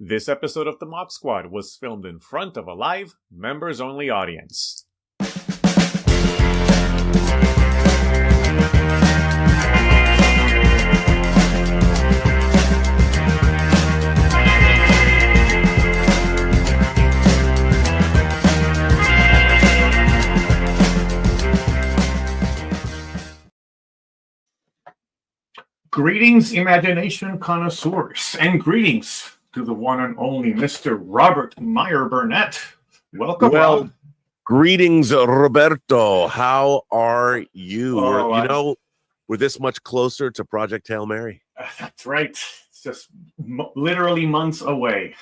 This episode of the MOC Squad was filmed in front of a live, members-only audience. Greetings, imagination connoisseurs, and greetings to the one and only Mr. Robert Meyer Burnett. Welcome. Well, greetings, Roberto. How are you? We're this much closer to Project Hail Mary. That's right. It's just literally months away.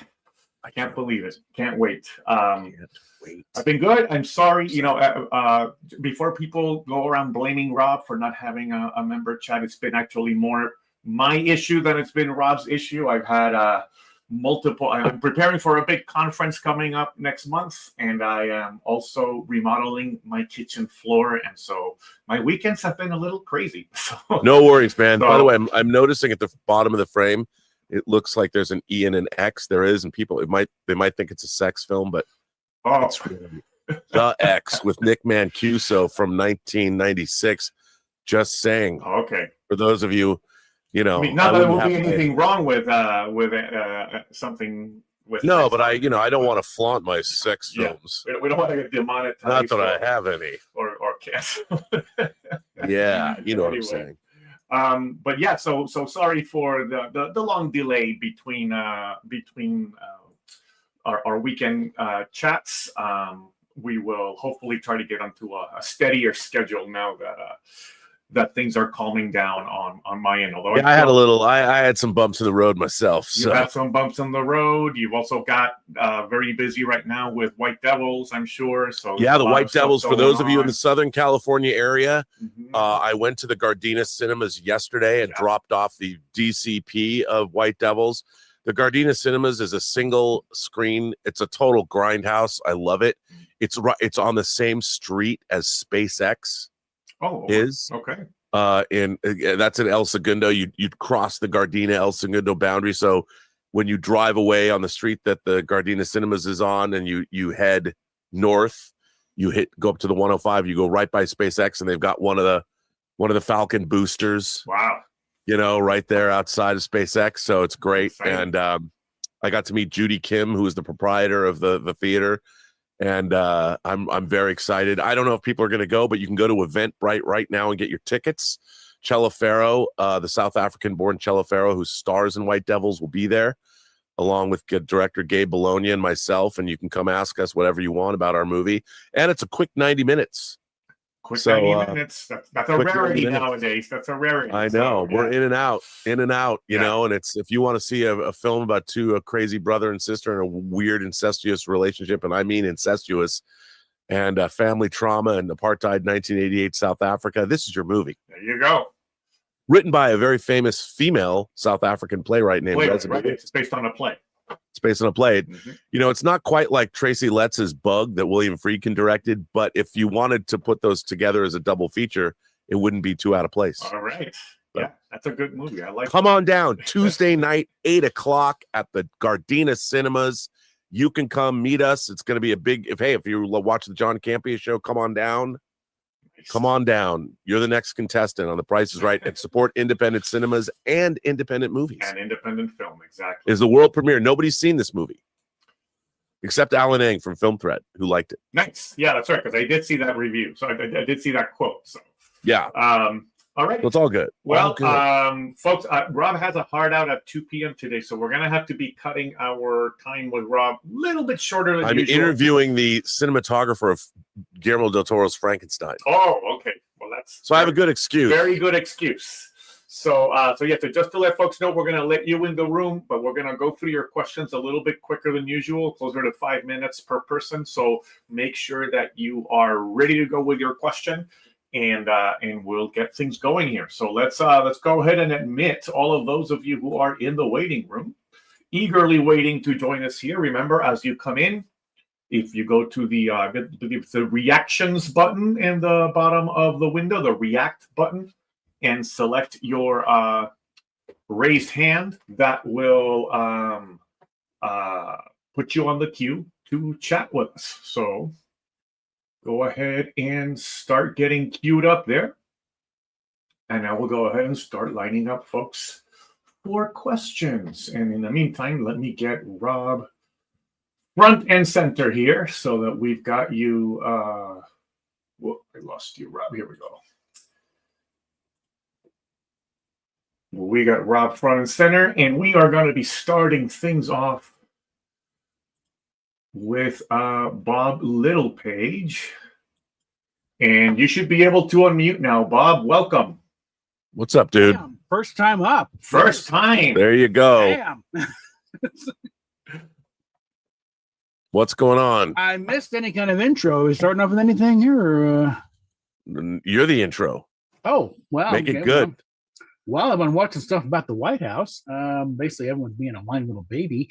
I can't believe it. Can't wait. Can't wait. I've been good. I'm sorry. Before people go around blaming Rob for not having a member chat, it's been actually more my issue than it's been Rob's issue. I've had I'm preparing for a big conference coming up next month, and I am also remodeling my kitchen floor, and so my weekends have been a little crazy. No worries, man. By the way, I'm noticing at the bottom of the frame, it looks like there's an E and an X. There is, and people they might think it's a sex film, but it's really The X with Nick Mancuso from 1996. Just saying. Okay. For those of you. Not that there will be anything wrong with something with. No, but I don't want to flaunt my sex films. We don't want to get demonetized. Not that I have any. Or canceled. Yeah, you know what I'm saying. But yeah, so sorry for the long delay between our weekend chats. We will hopefully try to get onto a steadier schedule now that things are calming down on my end. Although I had some bumps in the road myself. You had some bumps in the road. You've also got very busy right now with White Devils, I'm sure. So yeah, the White Devils. For those of you in the Southern California area, I went to the Gardena Cinemas yesterday and dropped off the DCP of White Devils. The Gardena Cinemas is a single screen. It's a total grindhouse. I love it. It's on the same street as SpaceX. Oh, is okay. And that's in El Segundo. You'd cross the Gardena El Segundo boundary. So when you drive away on the street that the Gardena Cinemas is on, and you head north, go up to the 105. You go right by SpaceX, and they've got one of the Falcon boosters. Wow. Right there outside of SpaceX. So it's great. And I got to meet Judy Kim, who is the proprietor of the theater. And I'm very excited. I don't know if people are going to go, but you can go to Eventbrite right now and get your tickets. Chella Farrow, the South African-born Chella Farrow, who stars in White Devils, will be there, along with director Gabe Bologna and myself. And you can come ask us whatever you want about our movie. And it's a quick 90 minutes. Quick 90 minutes. That's a rarity nowadays. That's a rarity. I know. We're in and out, and it's, if you want to see a film about a crazy brother and sister and a weird incestuous relationship, and I mean incestuous, and family trauma and apartheid 1988 South Africa, this is your movie. There you go. Written by a very famous female South African playwright named Right. It's based on a play. It's based on a play. It's not quite like Tracy Letts's Bug that William Friedkin directed, but if you wanted to put those together as a double feature, it wouldn't be too out of place. All right. Yeah, that's a good movie. I like Come on down Tuesday night, 8:00 at the Gardena Cinemas. You can come meet us. It's going to be a big, if you watch the John Campea show, come on down. Come on down. You're the next contestant on The Price is Right, and support independent cinemas and independent movies. And independent film, exactly. Is the world premiere. Nobody's seen this movie except Alan Ang from Film Thread, who liked it. Nice. Yeah, that's right, because I did see that review. So I did see that quote. So yeah. All right. Well, it's all good. Well, folks, Rob has a hard out at 2 p.m. today, so we're going to have to be cutting our time with Rob a little bit shorter than usual. I'm interviewing the cinematographer of Guillermo del Toro's Frankenstein. Oh, okay. Well, I have a good excuse. Very good excuse. So just to let folks know, we're going to let you in the room, but we're going to go through your questions a little bit quicker than usual, closer to 5 minutes per person. So make sure that you are ready to go with your question. And we'll get things going here. So let's go ahead and admit all of those of you who are in the waiting room, eagerly waiting to join us here. Remember, as you come in, if you go to the reactions button in the bottom of the window, the react button, and select your raised hand, that will put you on the queue to chat with us. So go ahead and start getting queued up there. And I will go ahead and start lining up folks for questions. And in the meantime, let me get Rob front and center here so that we've got you. Whoop, I lost you, Rob. Here we go. We got Rob front and center, and we are going to be starting things off with Bob Littlepage. And you should be able to unmute now. Bob, welcome. What's up, dude? Damn, first time up. First time. There you go. Damn. What's going on? I missed any kind of intro. Are we starting off with anything here? Or, You're the intro. Oh, wow. Make it good. Well, I've been watching stuff about the White House. Basically, everyone's being a whiny little baby.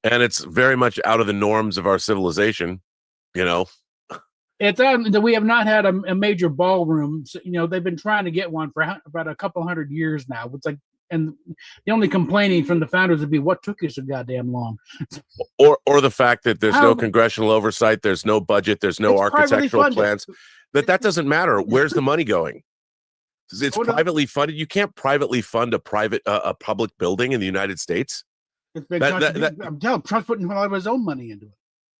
And it's very much out of the norms of our civilization, you know. It's we have not had a major ballroom. So, you know, they've been trying to get one for about a couple hundred years now. It's like, and the only complaining from the founders would be, what took you so goddamn long? Or the fact that there's no congressional oversight, there's no budget, there's no architectural plans. That doesn't matter. Where's the money going? It's privately funded. You can't privately fund a public building in the United States. I'm telling Trump's putting a lot of his own money into it.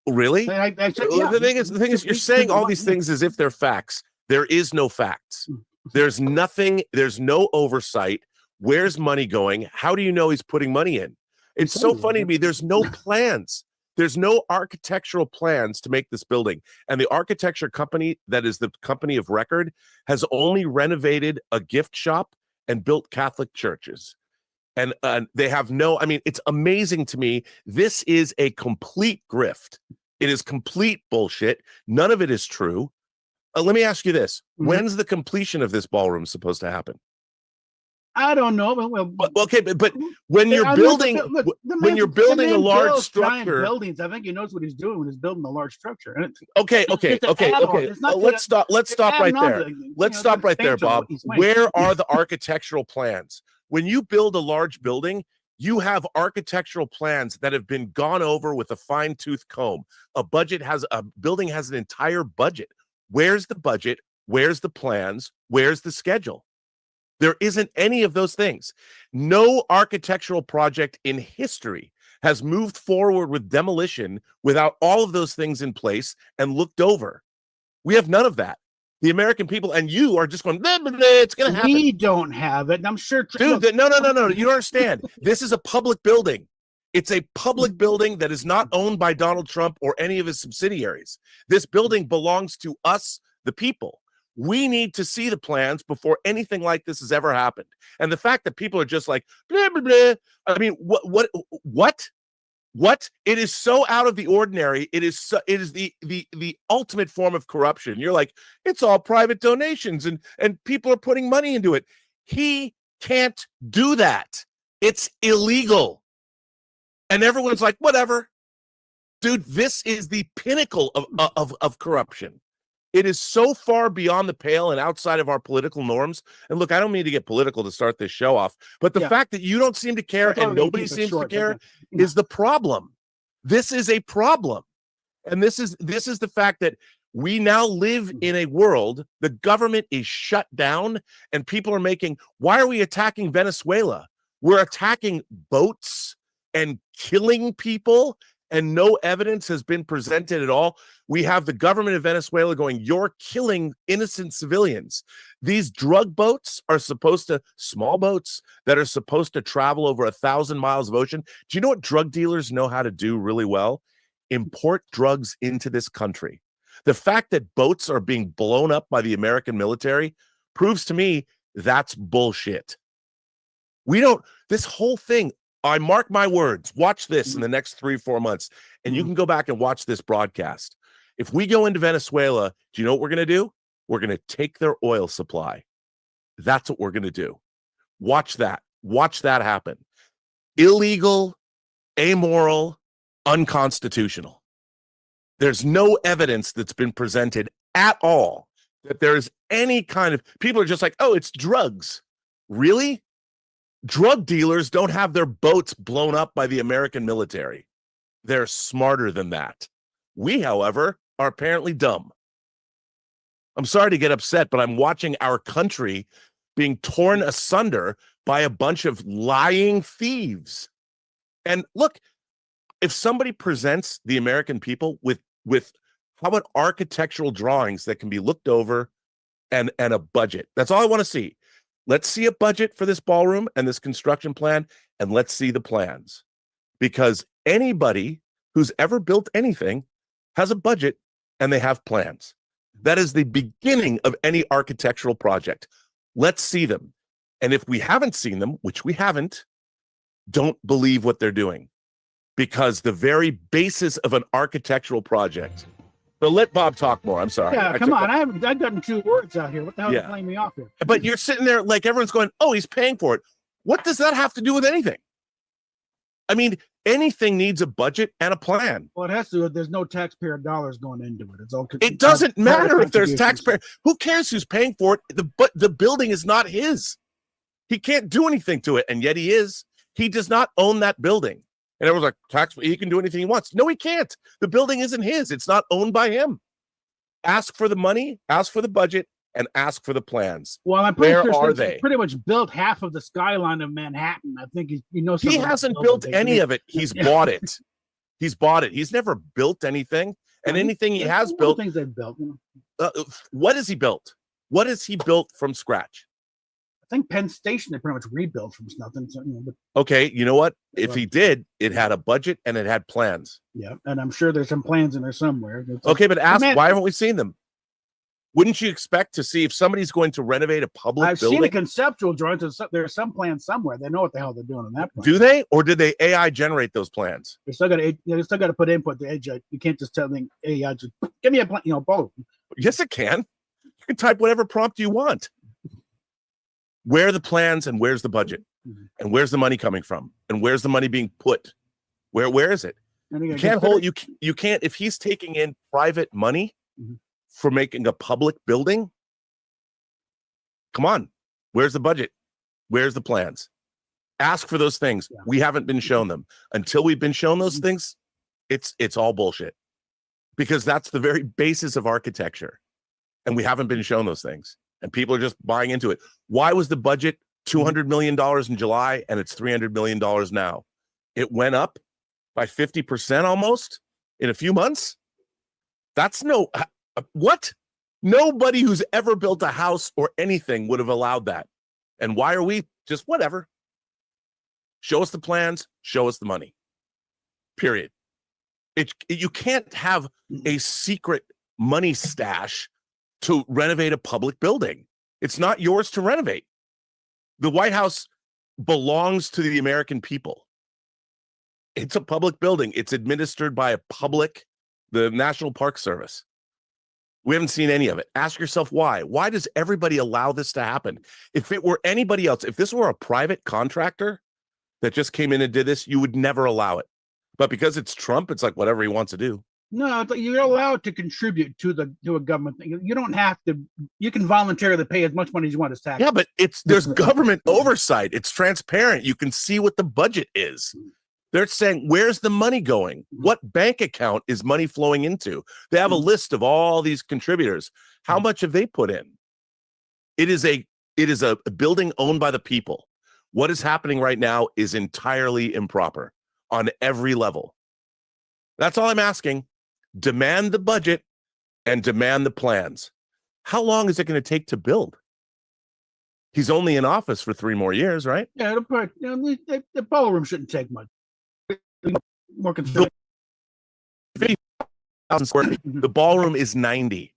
Really? Yeah. The thing is, you're saying all these things as if they're facts. There is no facts. There's nothing. There's no oversight. Where's money going? How do you know he's putting money in? It's so funny to me. There's no plans. There's no architectural plans to make this building. And the architecture company that is the company of record has only renovated a gift shop and built Catholic churches. And they have no, I mean, it's amazing to me. This is a complete grift. It is complete bullshit. None of it is true. Let me ask you this. When's the completion of this ballroom supposed to happen? I don't know. Well, okay, but when you're building, when you're building a large structure, buildings, I think he knows what he's doing when he's building a large structure. Okay. Let's stop right there. Let's stop right there, Bob. Where are the architectural plans? When you build a large building, you have architectural plans that have been gone over with a fine-tooth comb. A building has an entire budget. Where's the budget? Where's the plans? Where's the schedule? There isn't any of those things. No architectural project in history has moved forward with demolition without all of those things in place and looked over. We have none of that. The American people and you are just going, blah, blah, blah, it's going to happen. We don't have it. And I'm sure. Dude, no. You don't understand. This is a public building. It's a public building that is not owned by Donald Trump or any of his subsidiaries. This building belongs to us, the people. We need to see the plans before anything like this has ever happened. And the fact that people are just like, blah, blah, blah. I mean, what? It is so out of the ordinary. It is the ultimate form of corruption. You're like, it's all private donations and people are putting money into it. He can't do that. It's illegal. And everyone's like, whatever. Dude, this is the pinnacle of corruption. It is so far beyond the pale and outside of our political norms. And look, I don't mean to get political to start this show off, but the fact that you don't seem to care and nobody seems to care is the problem. This is a problem. And this is the fact that we now live in a world, the government is shut down and people are making, why are we attacking Venezuela? We're attacking boats and killing people. And no evidence has been presented at all. We have the government of Venezuela going, you're killing innocent civilians. These drug boats are small boats that are supposed to travel over 1,000 miles of ocean. Do you know what drug dealers know how to do really well? Import drugs into this country. The fact that boats are being blown up by the American military proves to me that's bullshit. This whole thing, I mark my words, watch this in the next 3-4 months, and you can go back and watch this broadcast. If we go into Venezuela, do you know what we're going to do? We're going to take their oil supply. That's what we're going to do. Watch that. Watch that happen. Illegal, amoral, unconstitutional. There's no evidence that's been presented at all that there is any kind of, people are just like, oh, it's drugs. Really? Drug dealers don't have their boats blown up by the American military. They're smarter than that. We, however, are apparently dumb. I'm sorry to get upset, but I'm watching our country being torn asunder by a bunch of lying thieves. And look, if somebody presents the American people with how about architectural drawings that can be looked over and a budget? That's all I want to see. Let's see a budget for this ballroom and this construction plan, and let's see the plans. Because anybody who's ever built anything has a budget and they have plans. That is the beginning of any architectural project. Let's see them. And if we haven't seen them, which we haven't, don't believe what they're doing. Because the very basis of an architectural project. So let Bob talk more. I'm sorry. Yeah, come on. I've gotten 2 words out here. What the hell is playing me off here? But you're sitting there like everyone's going, oh, he's paying for it. What does that have to do with anything? I mean, anything needs a budget and a plan. Well, it has to. There's no taxpayer dollars going into it. It's all. It doesn't matter if there's taxpayer. Who cares who's paying for it? The building is not his. He can't do anything to it, and yet he is. He does not own that building. And everyone's like, he can do anything he wants. No, he can't. The building isn't his. It's not owned by him. Ask for the money, ask for the budget, and ask for the plans. Well, I'm pretty Where sure are he's they? Pretty much built half of the skyline of Manhattan. I think he knows. He hasn't built any of it. He's bought it. He's bought it. He's never built anything. And anything he has built. Things they've built. What has he built? What has he built from scratch? I think Penn Station they pretty much rebuilt from nothing. So, but, okay, you know what? If he did, it had a budget and it had plans. Yeah, and I'm sure there's some plans in there somewhere. Okay, but ask why haven't we seen them? Wouldn't you expect to see if somebody's going to renovate a public building? I've seen a conceptual drawing. There's some plans somewhere. They know what the hell they're doing on that plan. Do they, or did they AI generate those plans? They still got to put input. The AI, you can't just tell them AI just give me a plan. Both. Yes, it can. You can type whatever prompt you want. Where are the plans and where's the budget? And where's the money coming from? And where's the money being put? Where is it? You can't hold you can't if he's taking in private money for making a public building. Come on. Where's the budget? Where's the plans? Ask for those things. Yeah. We haven't been shown them. Until we've been shown those things, it's all bullshit. Because that's the very basis of architecture. And we haven't been shown those things. And people are just buying into it. Why was the budget $200 million in July and it's $300 million now? It went up by 50% almost in a few months. That's what? Nobody who's ever built a house or anything would have allowed that. And why are we just whatever? Show us the plans, show us the money. Period. You can't have a secret money stash to renovate a public building. It's not yours to renovate. The White House belongs to the American people. It's a public building. It's administered by the National Park Service. We haven't seen any of it. Ask yourself why. Why does everybody allow this to happen? If it were anybody else, if this were a private contractor that just came in and did this, you would never allow it. But because it's Trump, it's like whatever he wants to do. No, you're allowed to contribute to a government thing. You don't have to. You can voluntarily pay as much money as you want as tax. Yeah, but there's government oversight. It's transparent. You can see what the budget is. They're saying, where's the money going? What bank account is money flowing into? They have a list of all these contributors. How much have they put in? It is a building owned by the people. What is happening right now is entirely improper on every level. That's all I'm asking. Demand the budget and demand the plans. How long is it going to take to build? He's only in office for 3 more years, right? Yeah, the ballroom shouldn't take much. More considerate. The ballroom is 90.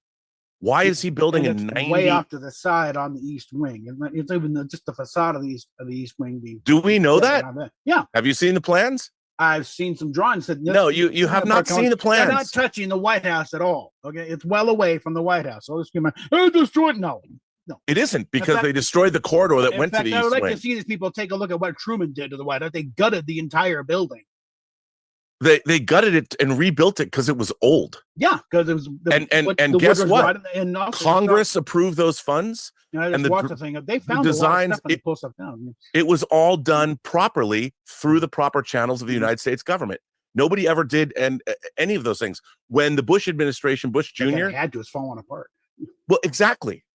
Why is he building a 90? Way off to the side on the east wing. It's even just the facade of the east wing being. Do we know that? Yeah. Have you seen the plans? I've seen some drawings that no, you have not seen the plans. They're not touching the White House at all. Okay, it's well away from the White House. So let's give destroyed. No, it isn't because they destroyed the corridor that went to the east wing. I would like to see these people take a look at what Truman did to the White House. They gutted the entire building. They gutted it and rebuilt it because it was old. Yeah, because it was. And guess what? Congress approved those funds. I just And watched the thing. They found designs, a lot of stuff and they pull stuff down. it was all done properly through the proper channels of the United States government. Nobody ever did any of those things. When the Bush administration, Bush Jr. had to, it's falling apart. Well, exactly.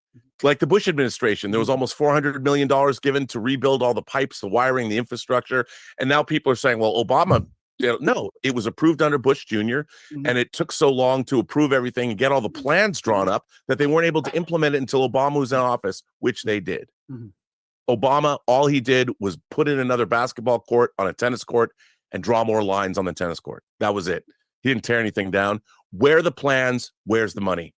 Like the Bush administration, there was almost $400 million given to rebuild all the pipes, the wiring, the infrastructure. And now people are saying, well, Obama, no, it was approved under Bush Jr. And it took so long to approve everything and get all the plans drawn up that they weren't able to implement it until Obama was in office, which they did. Obama, all he did was put in another basketball court on a tennis court and draw more lines on the tennis court. That was it. He didn't tear anything down. Where are the plans? Where's the money?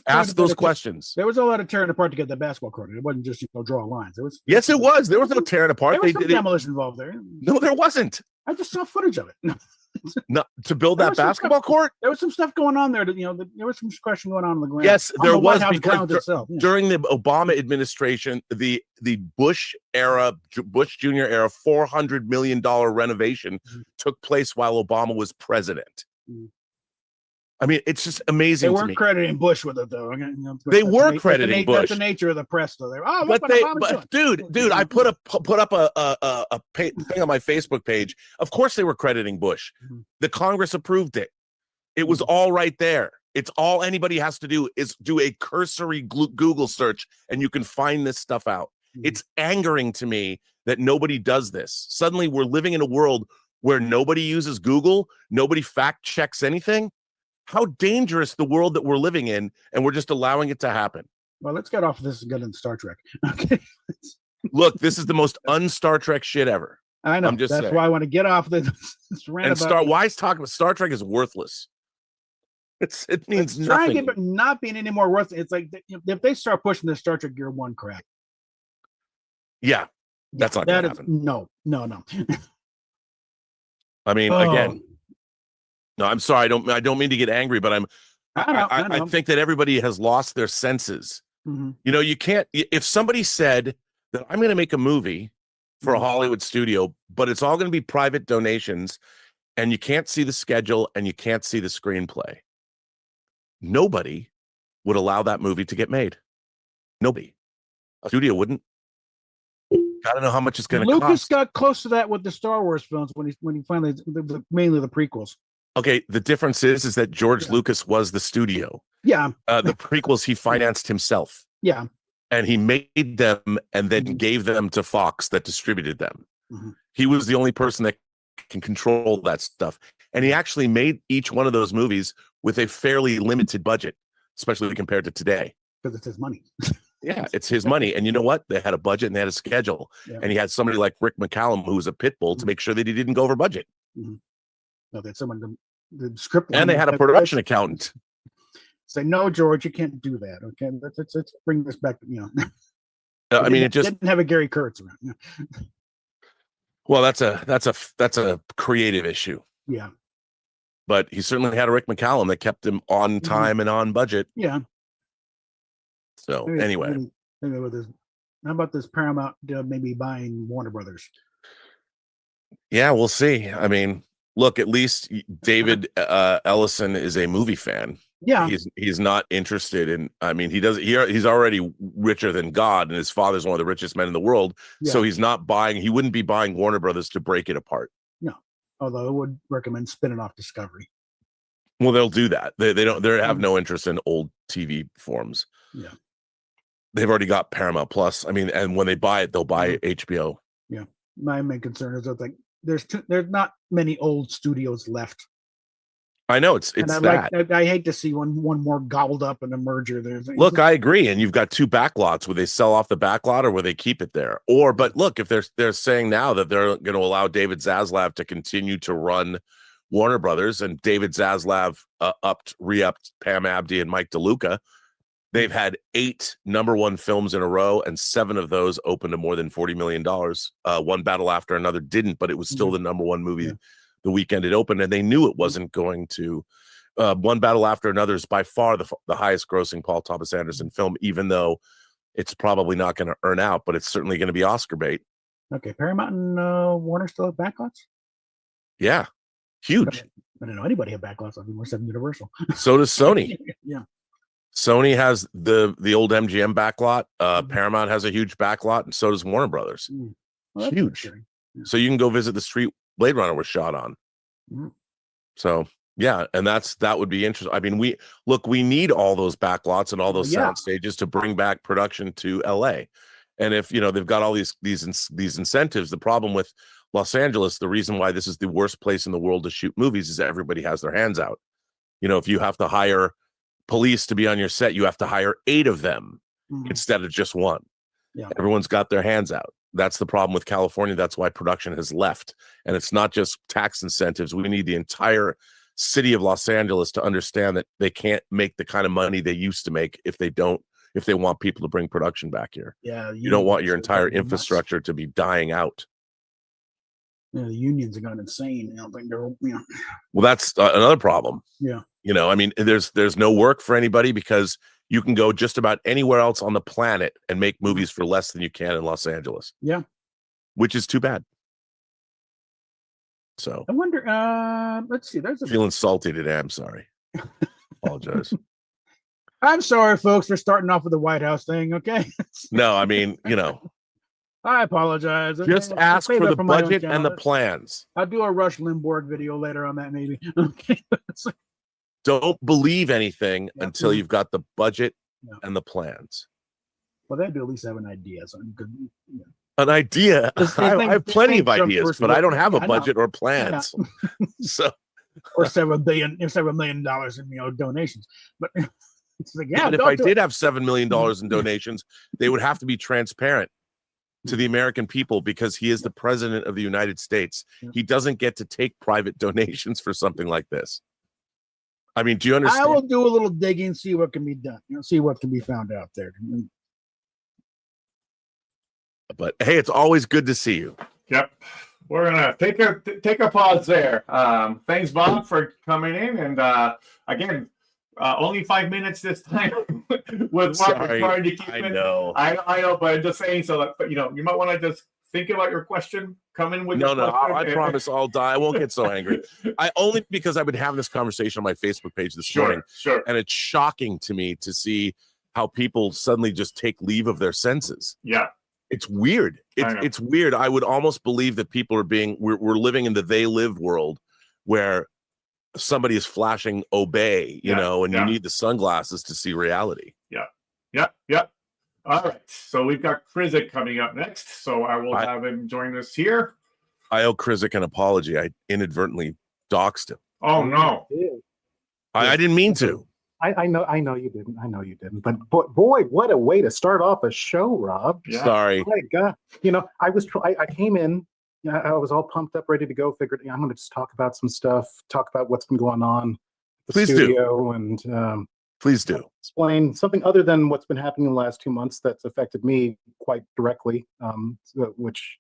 Ask those questions. There was a lot of tearing apart to get the basketball court. It wasn't just draw lines. There was There was no tearing apart. There was some demolition involved there. No, there wasn't. I just saw footage of it. No, to build that basketball court. There was some stuff going on there. That, there was some question going on the ground. Yes, there was, because during the Obama administration, the Bush Jr. era, $400 million renovation took place while Obama was president. I mean, it's just amazing. They weren't crediting Bush with it, though. They were crediting Bush. That's the nature of the press, though. Dude, I put up a thing on my Facebook page. Of course, they were crediting Bush. The Congress approved it. It was all right there. It's all anybody has to do is do a cursory Google search, and you can find this stuff out. It's angering to me that nobody does this. Suddenly, we're living in a world where nobody uses Google, nobody fact checks anything. How dangerous the world that we're living in, and we're just allowing it to happen. Well, let's get off of this and get into Star Trek. Okay. Look, this is the most un-Star Trek shit ever. I know. That's saying. Why I want to get off this rant and why is talking about Star Trek is worthless. It means nothing. Try and get it not being any more worthless. It's like if they start pushing the Star Trek Gear 1 crap. Yeah, that's not going to happen. No. I mean, again. No, I'm sorry. I don't mean to get angry, but I think that everybody has lost their senses. You can't. If somebody said that I'm going to make a movie for a Hollywood studio, but it's all going to be private donations, and you can't see the schedule and you can't see the screenplay, nobody would allow that movie to get made. Nobody. A studio wouldn't. I don't know how much it's going to cost. Lucas got close to that with the Star Wars films when he finally mainly the prequels. Okay, the difference is that George Lucas was the studio. Yeah. The prequels he financed himself. Yeah. And he made them and then gave them to Fox that distributed them. He was the only person that can control that stuff. And he actually made each one of those movies with a fairly limited budget, especially compared to today. Because it's his money. Yeah, it's his money. And you know what? They had a budget and they had a schedule. Yeah. And he had somebody like Rick McCallum, who was a pit bull, to make sure that he didn't go over budget. No, that someone the script, and they had a production accountant say, "No, George, you can't do that." Okay, let's bring this back. I mean, it just didn't have a Gary Kurtz around. Well, that's a creative issue. Yeah, but he certainly had a Rick McCallum that kept him on time and on budget. Yeah. So anyway, how about this Paramount maybe buying Warner Brothers? Yeah, we'll see. I mean, look, at least David Ellison is a movie fan. Yeah, he's not interested in. I mean, he's already richer than God, and his father's one of the richest men in the world. Yeah. So he's not buying. He wouldn't be buying Warner Brothers to break it apart. No, although I would recommend spinning off Discovery. Well, they'll do that. They don't. They have no interest in old TV forms. Yeah, they've already got Paramount Plus. I mean, and when they buy it, they'll buy HBO. Yeah, my main concern is that there's not many old studios left. I know it's that. I hate to see one more gobbled up in a merger. Look, I agree, and you've got two backlots where they sell off the backlot or where they keep it there. But look, if they're saying now that they're going to allow David Zaslav to continue to run Warner Brothers, and David Zaslav re-upped Pam Abdi and Mike DeLuca, they've had 8 #1 films in a row, and 7 of those opened to more than $40 million. One Battle After Another didn't, but it was still the #1 movie. Yeah. The weekend it opened, and they knew it wasn't going to. One Battle After Another is by far the highest grossing Paul Thomas Anderson film, even though it's probably not going to earn out, but it's certainly going to be Oscar bait. Okay, Paramount and Warner still have backlots? Yeah, huge. I don't know anybody have backlots anymore except Universal. So does Sony. Yeah. Sony has the old MGM backlot. Paramount has a huge backlot, and so does Warner Brothers. Well, that's Huge. Yeah. So you can go visit the street Blade Runner was shot on. So yeah, and that would be interesting. I mean, we need all those backlots and all those sound stages to bring back production to LA. And if they've got all these incentives, the problem with Los Angeles, the reason why this is the worst place in the world to shoot movies is that everybody has their hands out. If you have to hire police to be on your set, you have to hire 8 of them instead of just 1. Yeah. Everyone's got their hands out. That's the problem with California. That's why production has left. And it's not just tax incentives. We need the entire city of Los Angeles to understand that they can't make the kind of money they used to make if they want people to bring production back here. Yeah. You don't want your entire infrastructure to be dying out. Yeah, the unions are going insane. I don't think they're, Well, that's another problem. Yeah. I mean, there's no work for anybody because you can go just about anywhere else on the planet and make movies for less than you can in Los Angeles. Yeah. Which is too bad. So I wonder, let's see. Feeling salty today. I'm sorry. Apologize. I'm sorry, folks, for starting off with the White House thing. Okay. No, I mean, I apologize. Just ask for the budget and the plans. I'll do a Rush Limbaugh video later on that, maybe. Okay. Don't believe anything until you've got the budget and the plans. Well, they do at least have an idea. So good. An idea. I have plenty of ideas, but I don't have a budget or plans. So, or $7 million in donations. But it's like, and if I did have $7 million in donations, they would have to be transparent to the American people because he is the president of the United States. He doesn't get to take private donations for something like this. I mean, do you understand? I will do a little digging, see what can be done. See what can be found out there. But hey, it's always good to see you. Yep. We're gonna take a pause there. Thanks, Bob, for coming in, and again, only 5 minutes this time with Robert trying to keep it. I know, but I'm just saying so that you might want to just think about your question. Come in with I promise I'll die. I won't get so angry. Only because I've been having this conversation on my Facebook page this morning. Sure. And it's shocking to me to see how people suddenly just take leave of their senses. Yeah. It's weird. It's weird. I would almost believe that people are we're living in the they live world where somebody is flashing obey, you you need the sunglasses to see reality. Yeah. All right. So we've got Krizik coming up next. So I will have him join us here. I owe Krizik an apology. I inadvertently doxed him. Oh no. I didn't mean to. I know you didn't. I know you didn't. But boy, what a way to start off a show, Rob. Yeah. Sorry. My God. I came in, I was all pumped up, ready to go. Figured I'm going to just talk about some stuff, talk about what's been going on at the studio, and please do explain something other than what's been happening in the last 2 months that's affected me quite directly. Which,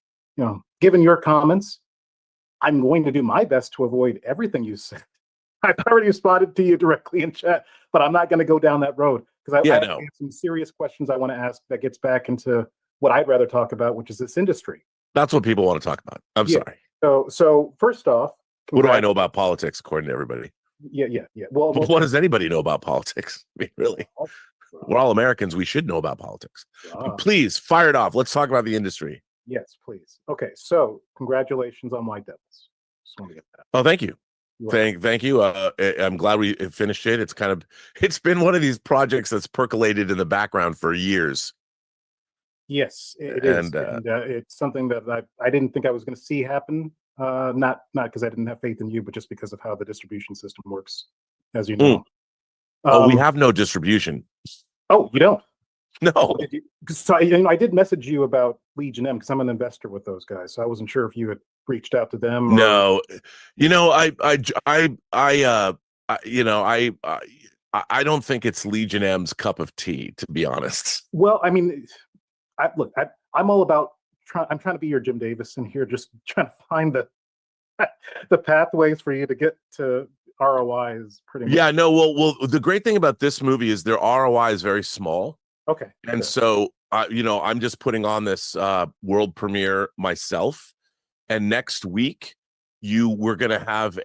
given your comments, I'm going to do my best to avoid everything you said. I've already responded to you directly in chat, but I'm not going to go down that road because I have some serious questions I want to ask that gets back into what I'd rather talk about, which is this industry. That's what people want to talk about. I'm sorry. So first off, what do I know about politics, according to everybody? Yeah. Well, what does anybody know about politics? I mean, really? We're all Americans. We should know about politics. Please, fire it off. Let's talk about the industry. Yes, please. Okay, so congratulations on White Devils. Just want to get that. Oh, thank you. Thank you. I'm glad we finished it. It's been one of these projects that's percolated in the background for years. Yes, it is. And it's something that I didn't think I was going to see happen. Not because I didn't have faith in you, but just because of how the distribution system works, as you know. We have no distribution. Oh, you don't? No. So I did message you about Legion M because I'm an investor with those guys. So I wasn't sure if you had reached out to them. Or... No, I don't think it's Legion M's cup of tea, to be honest. Well, I mean, I'm all about I'm trying to be your Jim Davison here, just trying to find the pathways for you to get to ROI is pretty much. Yeah, no, well, the great thing about this movie is their ROI is very small. Okay. And so, I'm just putting on this world premiere myself. And next week, we're going to have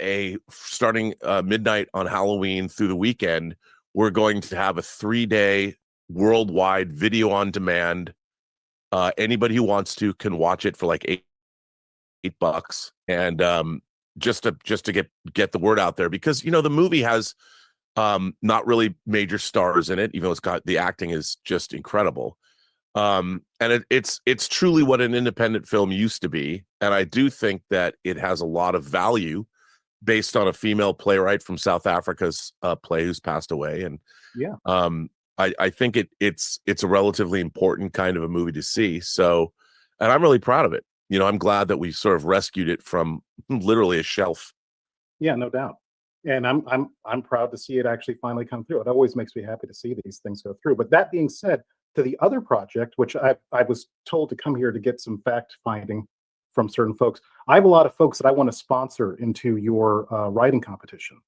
starting midnight on Halloween through the weekend, we're going to have a 3-day worldwide video on demand. Anybody who wants to can watch it for like $8, and just to get the word out there, because the movie has not really major stars in it, even though it's got, the acting is just incredible. And it's truly what an independent film used to be, and I do think that it has a lot of value based on a female playwright from South Africa's play who's passed away. And I think it's a relatively important kind of a movie to see. So, and I'm really proud of it. I'm glad that we sort of rescued it from literally a shelf. Yeah, no doubt. And I'm proud to see it actually finally come through. It always makes me happy to see these things go through. But that being said, to the other project, which I was told to come here to get some fact finding from certain folks, I have a lot of folks that I want to sponsor into your writing competition.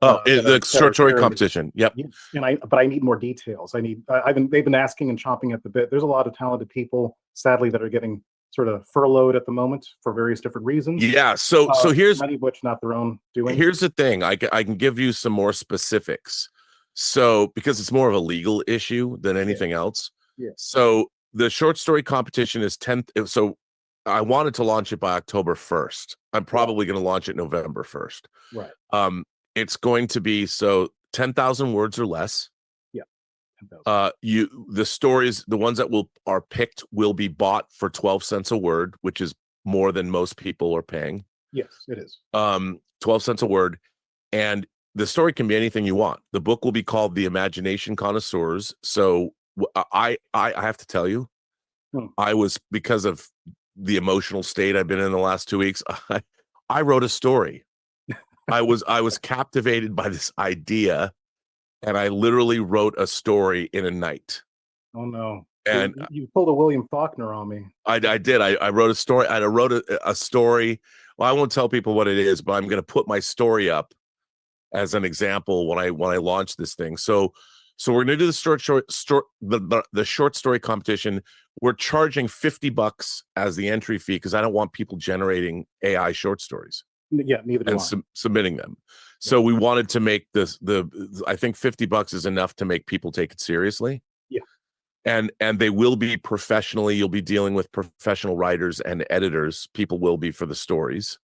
The short story competition. Yep. And but I need more details. They've been asking and chomping at the bit. There's a lot of talented people, sadly, that are getting sort of furloughed at the moment for various different reasons. Yeah. So here's, many of which not their own doing. Here's the thing. I can give you some more specifics. So, because it's more of a legal issue than anything else. Yeah. So the short story competition is 10th. So I wanted to launch it by October 1st. I'm probably going to launch it November 1st. Right. It's going to be 10,000 words or less. Yeah. 10,000. The stories, the ones that are picked, will be bought for 12 cents a word, which is more than most people are paying. Yes, it is. 12 cents a word, and the story can be anything you want. The book will be called The Imagination Connoisseurs. So I have to tell you, I was, because of the emotional state I've been in the last 2 weeks, I wrote a story. I was captivated by this idea, and I literally wrote a story in a night. Oh no! And you pulled a William Faulkner on me. I did. I wrote a story. I wrote a story. Well, I won't tell people what it is, but I'm going to put my story up as an example when I launch this thing. So we're going to do the short story competition. We're charging $50 as the entry fee, because I don't want people generating AI short stories. Yeah, neither do I. Submitting them. So we wanted to make this I think $50 is enough to make people take it seriously. Yeah. And they will be professionally. You'll be dealing with professional writers and editors. People will be for the stories.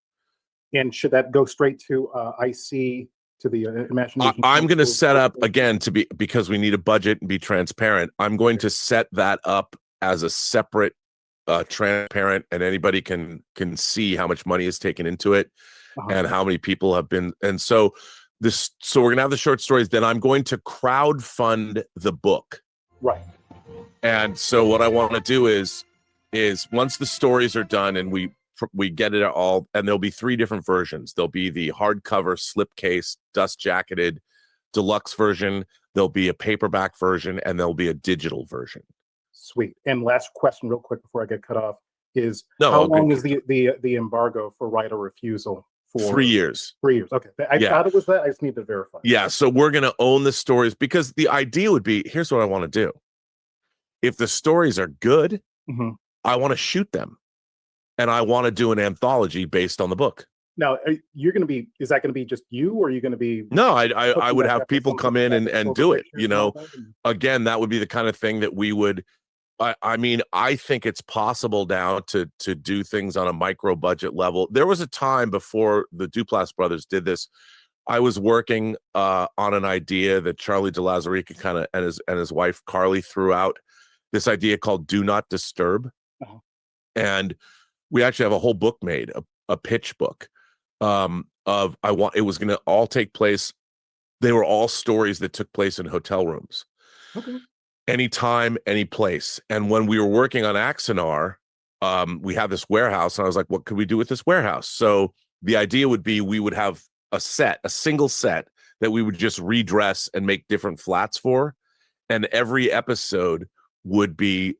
And should that go straight to IC, to the Imagination? I'm going to set up, again, because we need a budget and be transparent. I'm going to set that up as a separate, transparent, and anybody can see how much money is taken into it, and how many people have been. And so we're going to have the short stories. Then I'm going to crowdfund the book. Right. And so what I want to do is once the stories are done and we get it all, and there'll be 3 different versions. There'll be the hardcover, slipcase, dust jacketed, deluxe version. There'll be a paperback version, and there'll be a digital version. Sweet. And last question, real quick, before I get cut off, is how long is the embargo for right of refusal? For 3 years. 3 years. Okay. I thought it was that. I just need to verify. Yeah. So we're going to own the stories, because the idea would be, here's what I want to do. If the stories are good, I want to shoot them, and I want to do an anthology based on the book. Now, is that going to be just you, or are you going to be? No, I would have people come in and do it. Again, that would be the kind of thing that we would. I mean, I think it's possible now to do things on a micro budget level. There was a time before the Duplass brothers did this. I was working on an idea that Charlie de Lauzirika kind of and his wife Carly threw out, this idea called "Do Not Disturb," and we actually have a whole book made, a pitch book. It was going to all take place. They were all stories that took place in hotel rooms. Okay. Anytime, any place. And when we were working on Axanar, we had this warehouse, and I was like, what could we do with this warehouse? So the idea would be we would have a single set that we would just redress and make different flats for. And every episode would be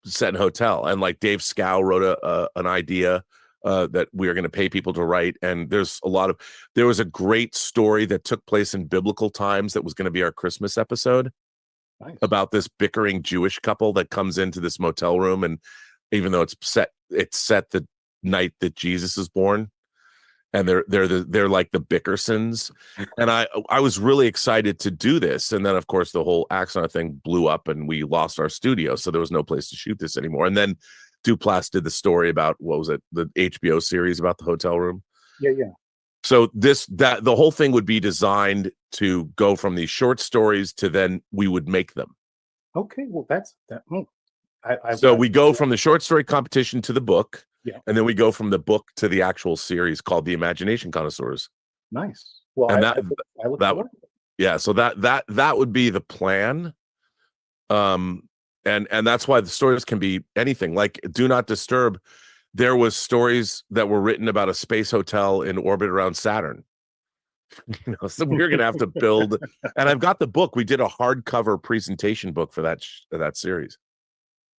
set in hotel. And like Dave Scow wrote an idea that we are going to pay people to write. And there was a great story that took place in biblical times that was going to be our Christmas episode. Nice. About this bickering Jewish couple that comes into this motel room, and even though it's set the night that Jesus is born, and they're like the Bickersons. And I was really excited to do this, and then of course the whole Axonar thing blew up, and we lost our studio, so there was no place to shoot this anymore. And then Duplass did the story about, what was it, the HBO series about the hotel room. Yeah. So the whole thing would be designed to go from these short stories to then we would make them. Okay, well that's that. We go from the short story competition to the book, and then we go from the book to the actual series called The Imagination Connoisseurs. Nice. Well, and I look forward to it. Yeah, so that would be the plan. And that's why the stories can be anything. Like Do Not Disturb, there was stories that were written about a space hotel in orbit around Saturn. So we're gonna have to build, and I've got the book. We did a hardcover presentation book for that series.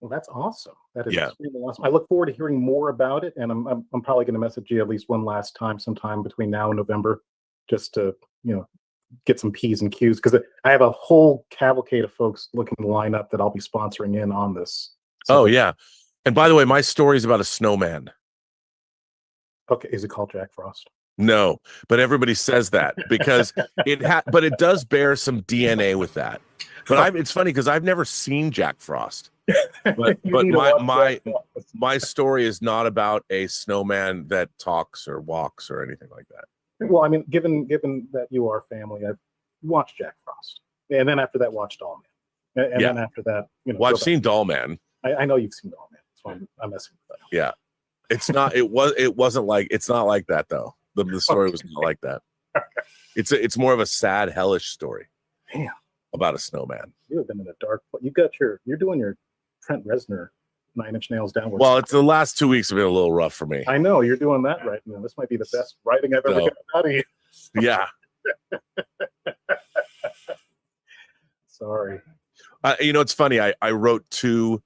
Well, that's awesome. That is extremely awesome. I look forward to hearing more about it, and I'm probably going to message you at least one last time, sometime between now and November, just to get some P's and Q's, because I have a whole cavalcade of folks looking to line up that I'll be sponsoring in on this. So, oh yeah, and by the way, my story is about a snowman. Okay, is it called Jack Frost? No, but everybody says that because but it does bear some DNA with that. But it's funny because I've never seen Jack Frost. But my story is not about a snowman that talks or walks or anything like that. Well, I mean, given that you are family, I've watched Jack Frost, and then after that, watched Doll Man, and then after that, Well, I've seen Doll Man. I know you've seen Doll Man. That's why I'm messing with that. Yeah, it's not. It's not like that though. The story was not like that. It's more of a sad, hellish story. Damn. About a snowman. You have been in a dark place. You're doing your Trent Reznor 9 Inch Nails downward. Well, it's the last 2 weeks have been a little rough for me. I know you're doing that right now. This might be the best writing I've ever gotten out of you. Yeah. Sorry. It's funny. I wrote 2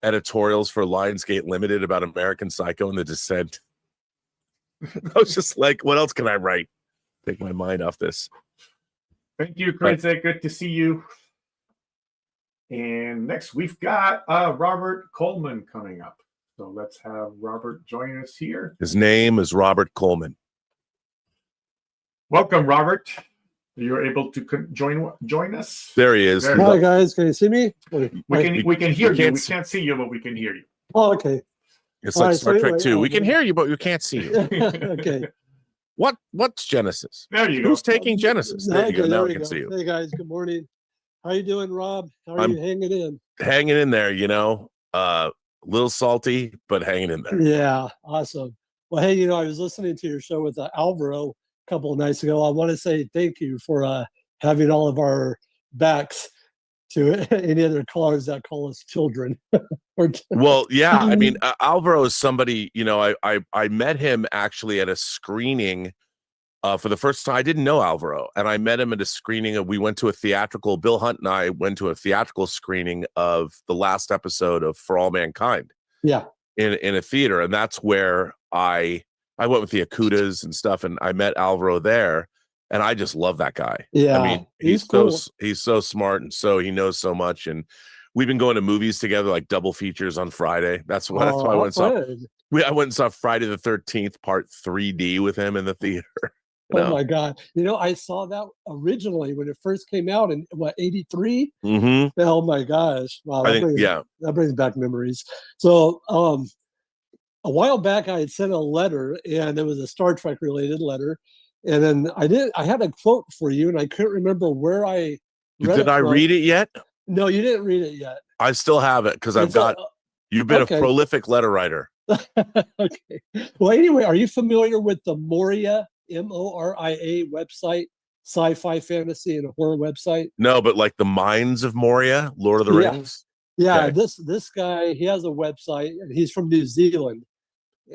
editorials for Lionsgate Limited about American Psycho and The Descent. I was just like, what else can I write? Take my mind off this. Thank you, Chris. Good to see you. And next we've got Robert Coleman coming up. So let's have Robert join us here. His name is Robert Coleman. Welcome, Robert. You're able to join us. There he is. Hi, guys. Can you see me? We can hear you. We can't see you, but we can hear you. Oh, okay. It's like Star Trek 2. We can hear you, but we can't see you. Okay. What's Genesis? There you go. Who's taking Genesis? There you go. Now we can see you. Hey guys, good morning. How you doing, Rob? How are you hanging in? Hanging in there, a little salty, but hanging in there. Yeah, awesome. Well, hey, I was listening to your show with Alvaro a couple of nights ago. I want to say thank you for having all of our backs to any other callers that call us children. Well, yeah, I mean, Alvaro is somebody, I met him actually at a screening for the first time. I didn't know Alvaro, and I met him at a screening. We went to a theatrical, Bill Hunt and I went to a theatrical screening of the last episode of For All Mankind. Yeah. In a theater. And that's where I went with the Akutas and stuff, and I met Alvaro there. And I just love that guy. Yeah, I mean, he's cool. He's so smart, and he knows so much. And we've been going to movies together, like double features on Friday. That's why I went and saw. I went and saw Friday the 13th Part 3D with him in the theater. Oh my God! I saw that originally when it first came out in 83. Mm-hmm. Oh my gosh! Wow, that brings back memories. So, a while back, I had sent a letter, and it was a Star Trek related letter. And then I had a quote for you, and I couldn't remember where I read it. Did I read it yet? No, you didn't read it yet. I still have it because you've been a prolific letter writer. Okay. Well, anyway, are you familiar with the Moria, Moria website, sci-fi, fantasy, and horror website? No, but like the Mines of Moria, Lord of the Rings? Yeah, okay. This guy, he has a website, and he's from New Zealand.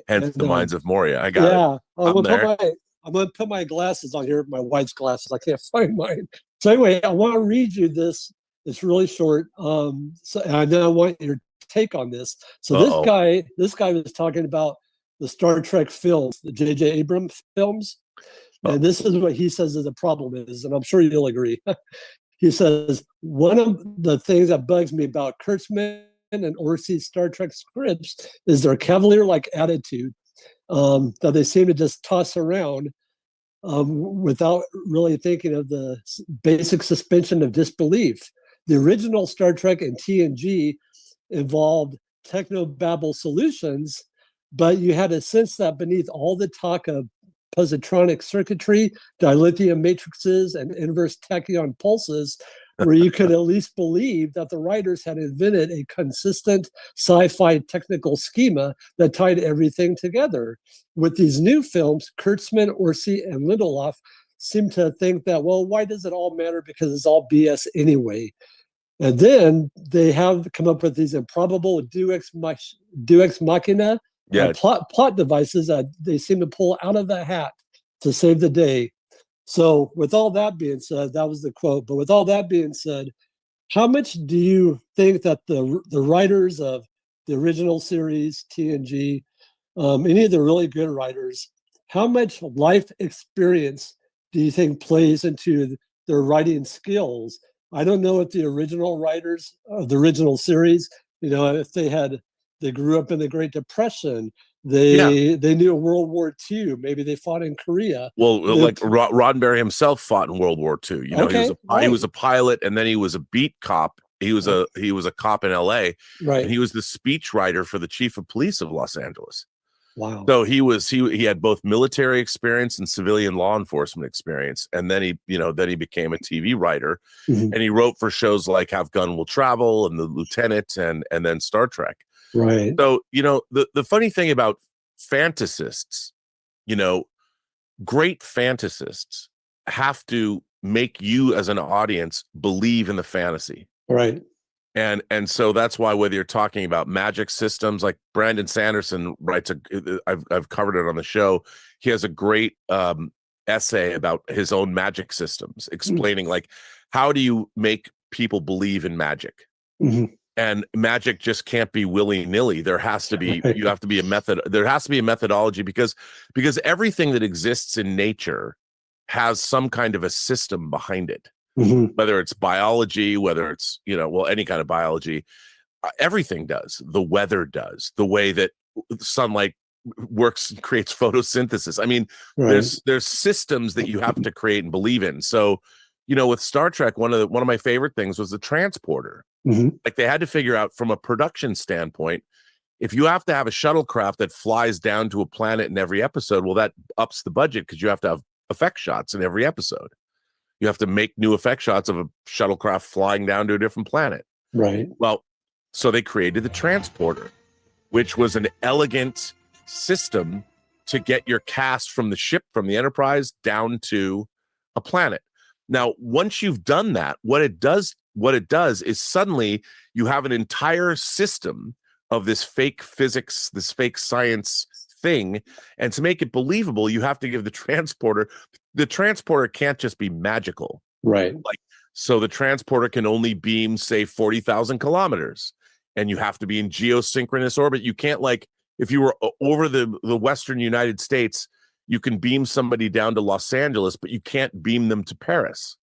Hence the Mines of Moria. I got it. I'm going to put my glasses on here, my wife's glasses. I can't find mine. So anyway, I want to read you this. It's really short. And I want your take on this. So this guy was talking about the Star Trek films, the J.J. Abrams films. And this is what he says the problem is, and I'm sure you'll agree. He says, one of the things that bugs me about Kurtzman and Orsi's Star Trek scripts is their cavalier-like attitude that they seem to just toss around without really thinking of the basic suspension of disbelief. The original Star Trek and TNG involved technobabble solutions, but you had a sense that beneath all the talk of positronic circuitry, dilithium matrices, and inverse tachyon pulses, where you could at least believe that the writers had invented a consistent sci-fi technical schema that tied everything together. With these new films, Kurtzman, Orsi, and Lindelof seem to think that, well, why does it all matter? Because it's all BS anyway. And then they have come up with these improbable deus machina plot devices that they seem to pull out of the hat to save the day. So with all that being said, that was the quote, but with all that being said, how much do you think that the writers of the original series, TNG, any of the really good writers, how much life experience do you think plays into their writing skills? I don't know if the original writers of the original series, if they grew up in the Great Depression, they knew World War II, maybe they fought in Korea. Well, like Roddenberry himself fought in World War II. He was a pilot, and then he was a beat cop. He was a cop in LA, right? And he was the speechwriter for the chief of police of Los Angeles. Wow. So he had both military experience and civilian law enforcement experience, and then he became a TV writer, and he wrote for shows like Have Gun Will Travel and The Lieutenant, and then Star Trek. Right. So the funny thing about fantasists, great fantasists have to make you as an audience believe in the fantasy. Right. And so that's why, whether you're talking about magic systems, like Brandon Sanderson writes, I've covered it on the show. He has a great essay about his own magic systems, explaining like, how do you make people believe in magic? And magic just can't be willy-nilly. There has to be, you have to be a method. There has to be a methodology because everything that exists in nature has some kind of a system behind it. Whether it's biology, whether it's, any kind of biology, everything does. The weather does. The way that sunlight works and creates photosynthesis. I mean, there's systems that you have to create and believe in. So, with Star Trek, one of my favorite things was the transporter. Like, they had to figure out from a production standpoint, if you have to have a shuttlecraft that flies down to a planet in every episode, well, that ups the budget because you have to have effect shots in every episode. You have to make new effect shots of a shuttlecraft flying down to a different planet. Right. Well, so they created the transporter, which was an elegant system to get your cast from the ship, from the Enterprise, down to a planet. Now, once you've done that, what it does is suddenly you have an entire system of this fake physics, this fake science thing. And to make it believable, you have to give the transporter can't just be magical. Right. Like, so the transporter can only beam, say, 40,000 kilometers, and you have to be in geosynchronous orbit. You can't, like, if you were over the Western United States, you can beam somebody down to Los Angeles, but you can't beam them to Paris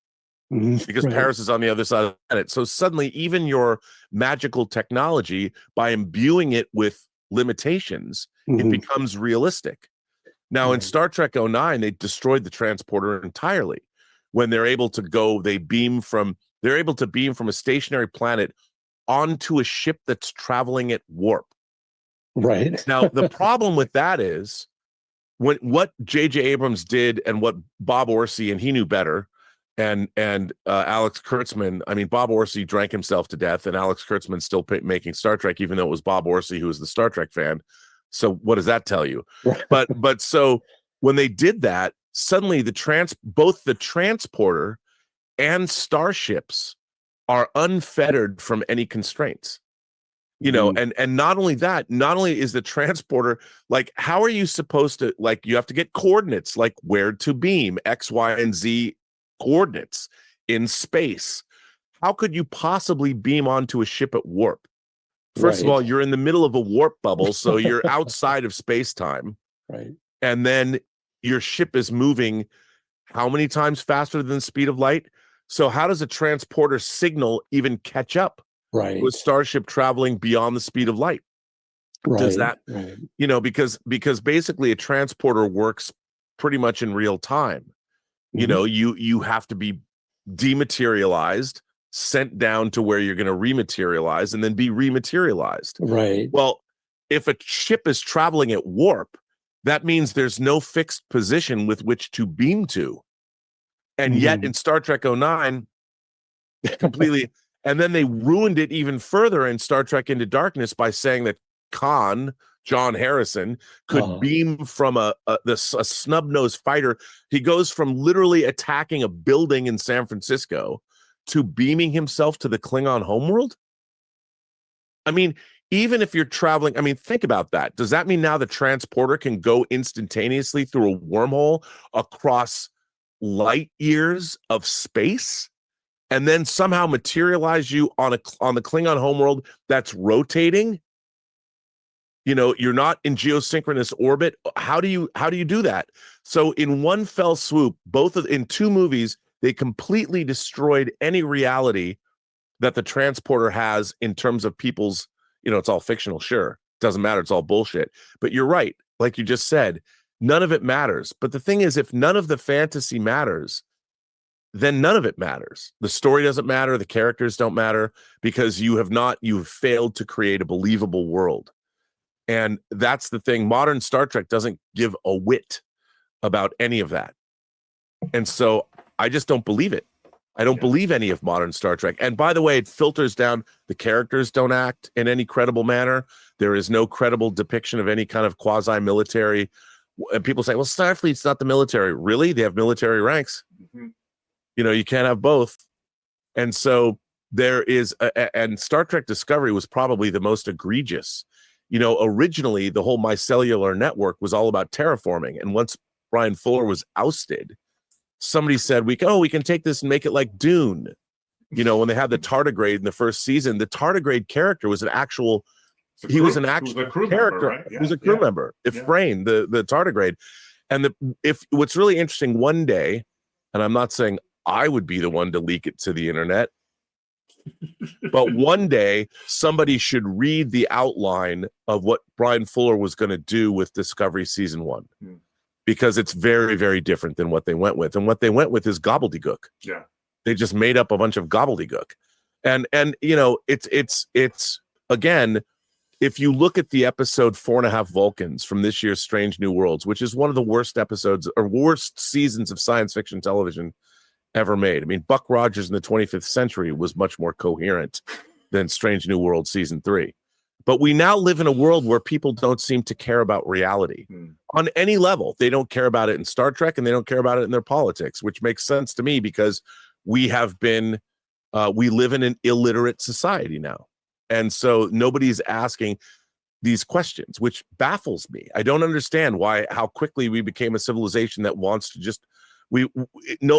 because Paris is on the other side of the planet. So suddenly, even your magical technology, by imbuing it with limitations, it becomes realistic. Now, in Star Trek 09, they destroyed the transporter entirely. When they're able to beam from a stationary planet onto a ship that's traveling at warp. Right. Now, the problem with that is what J.J. Abrams did, and what Bob Orsi, and he knew better, and Alex Kurtzman. I mean, Bob Orsi drank himself to death, and Alex Kurtzman's still making Star Trek, even though it was Bob Orsi who was the Star Trek fan. So what does that tell you? But so when they did that, suddenly both the transporter and starships are unfettered from any constraints. And not only that, not only is the transporter, like, how are you supposed to, like, you have to get coordinates, like where to beam, X, Y, and Z coordinates in space. How could you possibly beam onto a ship at warp? First of all, you're in the middle of a warp bubble, so you're outside of space-time. Right. And then your ship is moving how many times faster than the speed of light? So how does a transporter signal even catch up to a starship traveling beyond the speed of light? Does that, because basically a transporter works pretty much in real time. You have to be dematerialized, sent down to where you're going to rematerialize, and then be rematerialized. Right. Well, if a ship is traveling at warp, that means there's no fixed position with which to beam to. And yet in Star Trek 09, completely, and then they ruined it even further in Star Trek Into Darkness by saying that John Harrison, could beam from a snub-nosed fighter. He goes from literally attacking a building in San Francisco to beaming himself to the Klingon homeworld. I mean, even if you're traveling, I mean, think about that. Does that mean now the transporter can go instantaneously through a wormhole across light years of space and then somehow materialize you on the Klingon homeworld that's rotating? You're not in geosynchronous orbit. How do you do that? So in one fell swoop, in two movies, they completely destroyed any reality that the transporter has in terms of people's, it's all fictional, sure. Doesn't matter, it's all bullshit. But you're right, like you just said, none of it matters. But the thing is, if none of the fantasy matters, then none of it matters. The story doesn't matter, the characters don't matter, because you've failed to create a believable world. And that's the thing. Modern Star Trek doesn't give a whit about any of that. And so I just don't believe it. I don't believe any of modern Star Trek. And by the way, it filters down. The characters don't act in any credible manner. There is no credible depiction of any kind of quasi-military. And people say, well, Starfleet's not the military. Really? They have military ranks. You can't have both. And so there is, and Star Trek Discovery was probably the most egregious. Originally, the whole micellular network was all about terraforming. And once Brian Fuller was ousted, somebody said, we can take this and make it like Dune. When they had the tardigrade in the first season, the tardigrade character was an actual, he was an actual crew character. Member, right? He was a crew member. Ifrane, the tardigrade. And what's really interesting, one day, and I'm not saying I would be the one to leak it to the internet, but one day somebody should read the outline of what Brian Fuller was going to do with Discovery Season 1, because it's very, very different than what they went with. And what they went with is gobbledygook. Yeah. They just made up a bunch of gobbledygook. And it's again, if you look at the episode 4.5 Vulcans from this year's Strange New Worlds, which is one of the worst episodes or worst seasons of science fiction television ever made. I mean, Buck Rogers in the 25th Century was much more coherent than Strange New World Season 3. But we now live in a world where people don't seem to care about reality on any level. They don't care about it in Star Trek, and they don't care about it in their politics, which makes sense to me because we live in an illiterate society now. And so nobody's asking these questions, which baffles me. I don't understand how quickly we became a civilization that wants to just,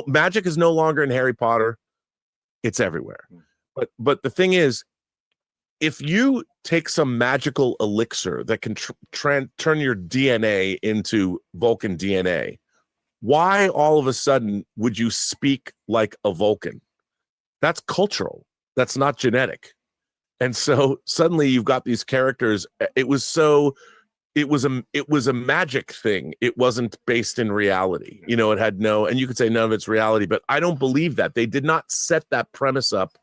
magic is no longer in Harry Potter. It's everywhere. But the thing is, if you take some magical elixir that can turn your DNA into Vulcan DNA, why all of a sudden would you speak like a Vulcan? That's cultural. That's not genetic. And so suddenly you've got these characters. It was a magic thing. It wasn't based in reality. It had and you could say none of it's reality, but I don't believe that. They did not set that premise up.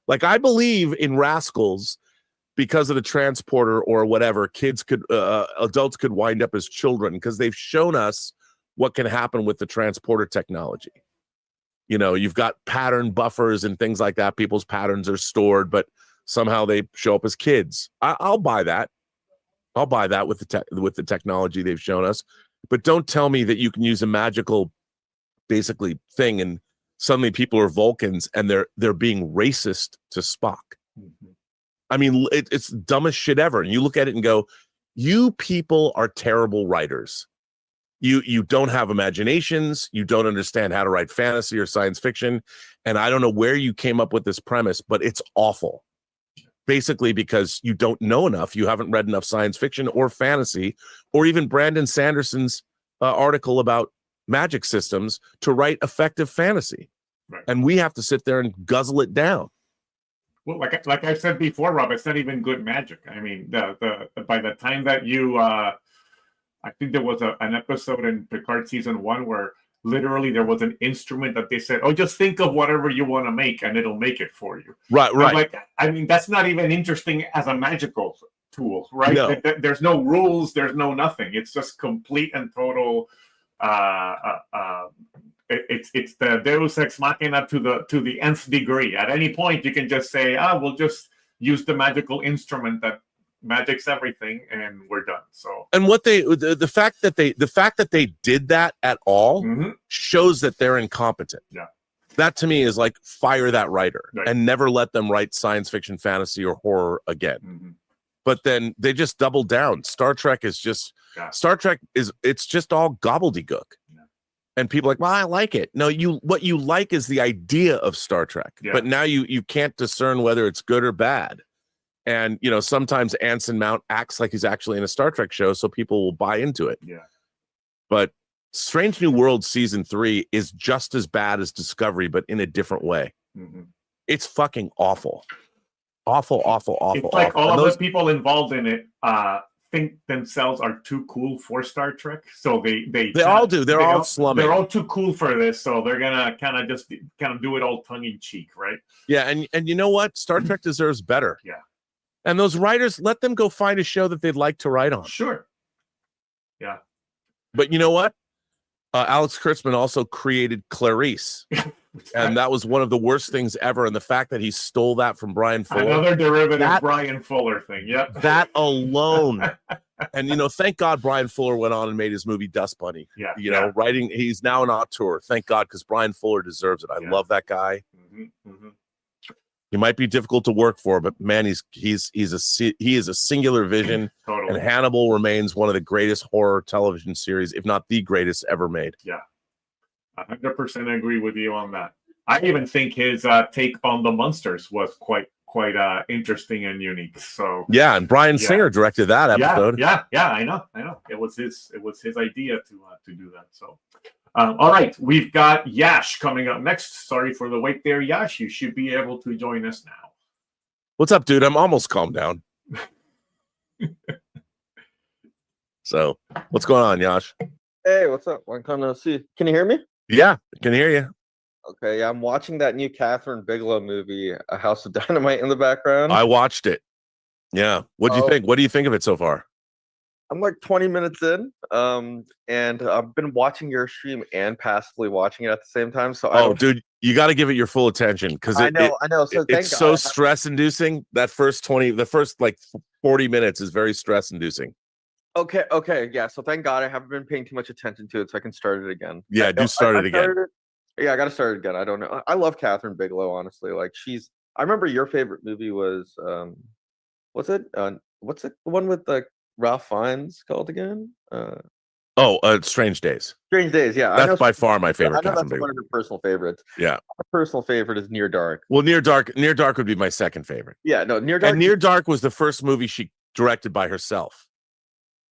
Like, I believe in Rascals because of the transporter or whatever, adults could wind up as children because they've shown us what can happen with the transporter technology. You've got pattern buffers and things like that. People's patterns are stored, but somehow they show up as kids. I'll buy that. I'll buy that with the technology they've shown us. But don't tell me that you can use a magical, basically, thing and suddenly people are Vulcans and they're being racist to Spock. I mean, it's the dumbest shit ever. And you look at it and go, you people are terrible writers. You don't have imaginations. You don't understand how to write fantasy or science fiction. And I don't know where you came up with this premise, but it's awful. Basically, because you don't know enough. You haven't read enough science fiction or fantasy, or even Brandon Sanderson's article about magic systems to write effective fantasy. Right. And we have to sit there and guzzle it down. Well, like I said before, Rob, it's not even good magic. I mean, the by the time that you, I think there was an episode in Picard season 1 where literally there was an instrument that they said, "Oh, just think of whatever you want to make, and it'll make it for you." Right. I'm like, I mean, that's not even interesting as a magical tool, right? No. There's no rules, there's no nothing. It's just complete and total. It's the Deus ex machina to the nth degree. At any point, you can just say, we'll just use the magical instrument that magic's everything, and we're done. So, and what the fact that they did that at all shows that they're incompetent. Yeah, that to me is like, fire that writer right. and never let them write science fiction, fantasy, or horror again. But then they just doubled down. Star Trek is just it's just all gobbledygook. And people are like, well, I like it. No, what you like is the idea of Star Trek. Yeah. But now you can't discern whether it's good or bad. And, sometimes Anson Mount acts like he's actually in a Star Trek show, so people will buy into it. Yeah. But Strange New Worlds season 3 is just as bad as Discovery, but in a different way. It's fucking awful. Awful. It's like all of the people involved in it think themselves are too cool for Star Trek, so they all do. They're all slumming. They're all too cool for this, so they're gonna kind of do it all tongue in cheek, right? Yeah, and you know what? Star Trek deserves better. Yeah. And those writers, let them go find a show that they'd like to write on. Sure. Yeah. But you know what? Alex Kurtzman also created Clarice. And that was one of the worst things ever. And the fact that he stole that from Brian Fuller. Another derivative Brian Fuller thing. Yep. That alone. And, thank God Brian Fuller went on and made his movie Dust Bunny. Yeah. Writing, he's now an auteur. Thank God, because Brian Fuller deserves it. I love that guy. He might be difficult to work for, but man, he is a singular vision. Totally. And Hannibal remains one of the greatest horror television series, if not the greatest ever made. Yeah. 100% agree with you on that. I even think his take on the monsters was quite interesting and unique. So yeah, and Bryan Singer directed that episode. Yeah, I know. It was his idea to do that. So, all right, we've got Yash coming up next. Sorry for the wait there, Yash. You should be able to join us now. What's up, dude? I'm almost calmed down. So, what's going on, Yash? Hey, what's up? Long time no see. Can you hear me? Yeah, I can hear you. Okay, yeah, I'm watching that new Catherine Bigelow movie, A House of Dynamite, in the background. I watched it. Yeah. What do you think? What do you think of it so far? I'm like 20 minutes in, and I've been watching your stream and passively watching it at the same time. So, dude, you got to give it your full attention because I know. So it's so stress-inducing. The first 40 minutes is very stress-inducing. Okay, yeah. So thank God I haven't been paying too much attention to it, so I can start it again. Yeah, start it again. Yeah, I got to start it again. I don't know. I love Catherine Bigelow, honestly. Like I remember your favorite movie was what's it? What's it? The one with Ralph Fiennes called again? Strange Days. Strange Days, yeah. That's by far my favorite. I know that's one of your personal favorites. Yeah. My personal favorite is Near Dark. Well, Near Dark would be my second favorite. Yeah, no, Near Dark. And Near Dark was the first movie she directed by herself.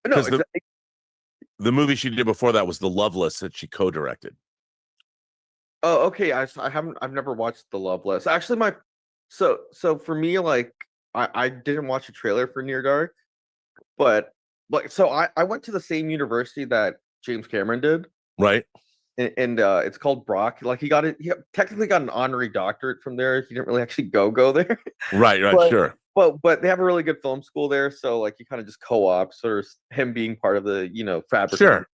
No, exactly. The movie she did before that was The Loveless that she co-directed. Oh, okay. I've never watched The Loveless. Actually, so for me, like I didn't watch a trailer for Near Dark, but I went to the same university that James Cameron did. Right. And it's called Brock. Like he technically got an honorary doctorate from there. He didn't really actually go there. Right, sure. But they have a really good film school there, so like you kind of just co-op sort of him being part of the fabric. Sure.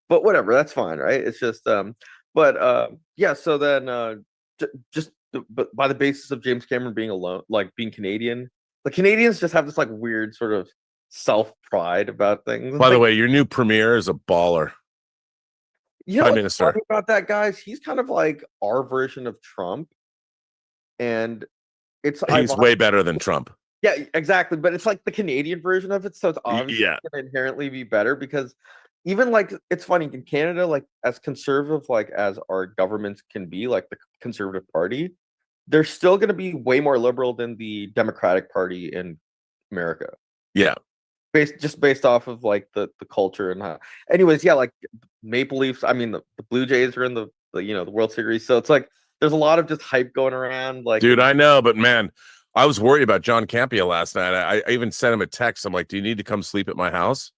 But whatever, that's fine, right? It's just yeah. So then but by the basis of James Cameron being alone, like being Canadian, the Canadians just have this like weird sort of self-pride about things. By the way, your new premier is a baller. Prime Minister. About that, guys, he's kind of like our version of Trump, and he's way better than Trump. Yeah, exactly. But it's like the Canadian version of it, so it's obviously going to inherently be better because even like it's funny in Canada, like as conservative like as our governments can be, like the Conservative Party, they're still going to be way more liberal than the Democratic Party in America. Yeah. Based off of like the culture and how. Anyways, yeah, like Maple Leafs. I mean, the Blue Jays are in the World Series, so it's like there's a lot of just hype going around. Like, dude, I know, but man, I was worried about John Campea last night. I even sent him a text. I'm like, do you need to come sleep at my house?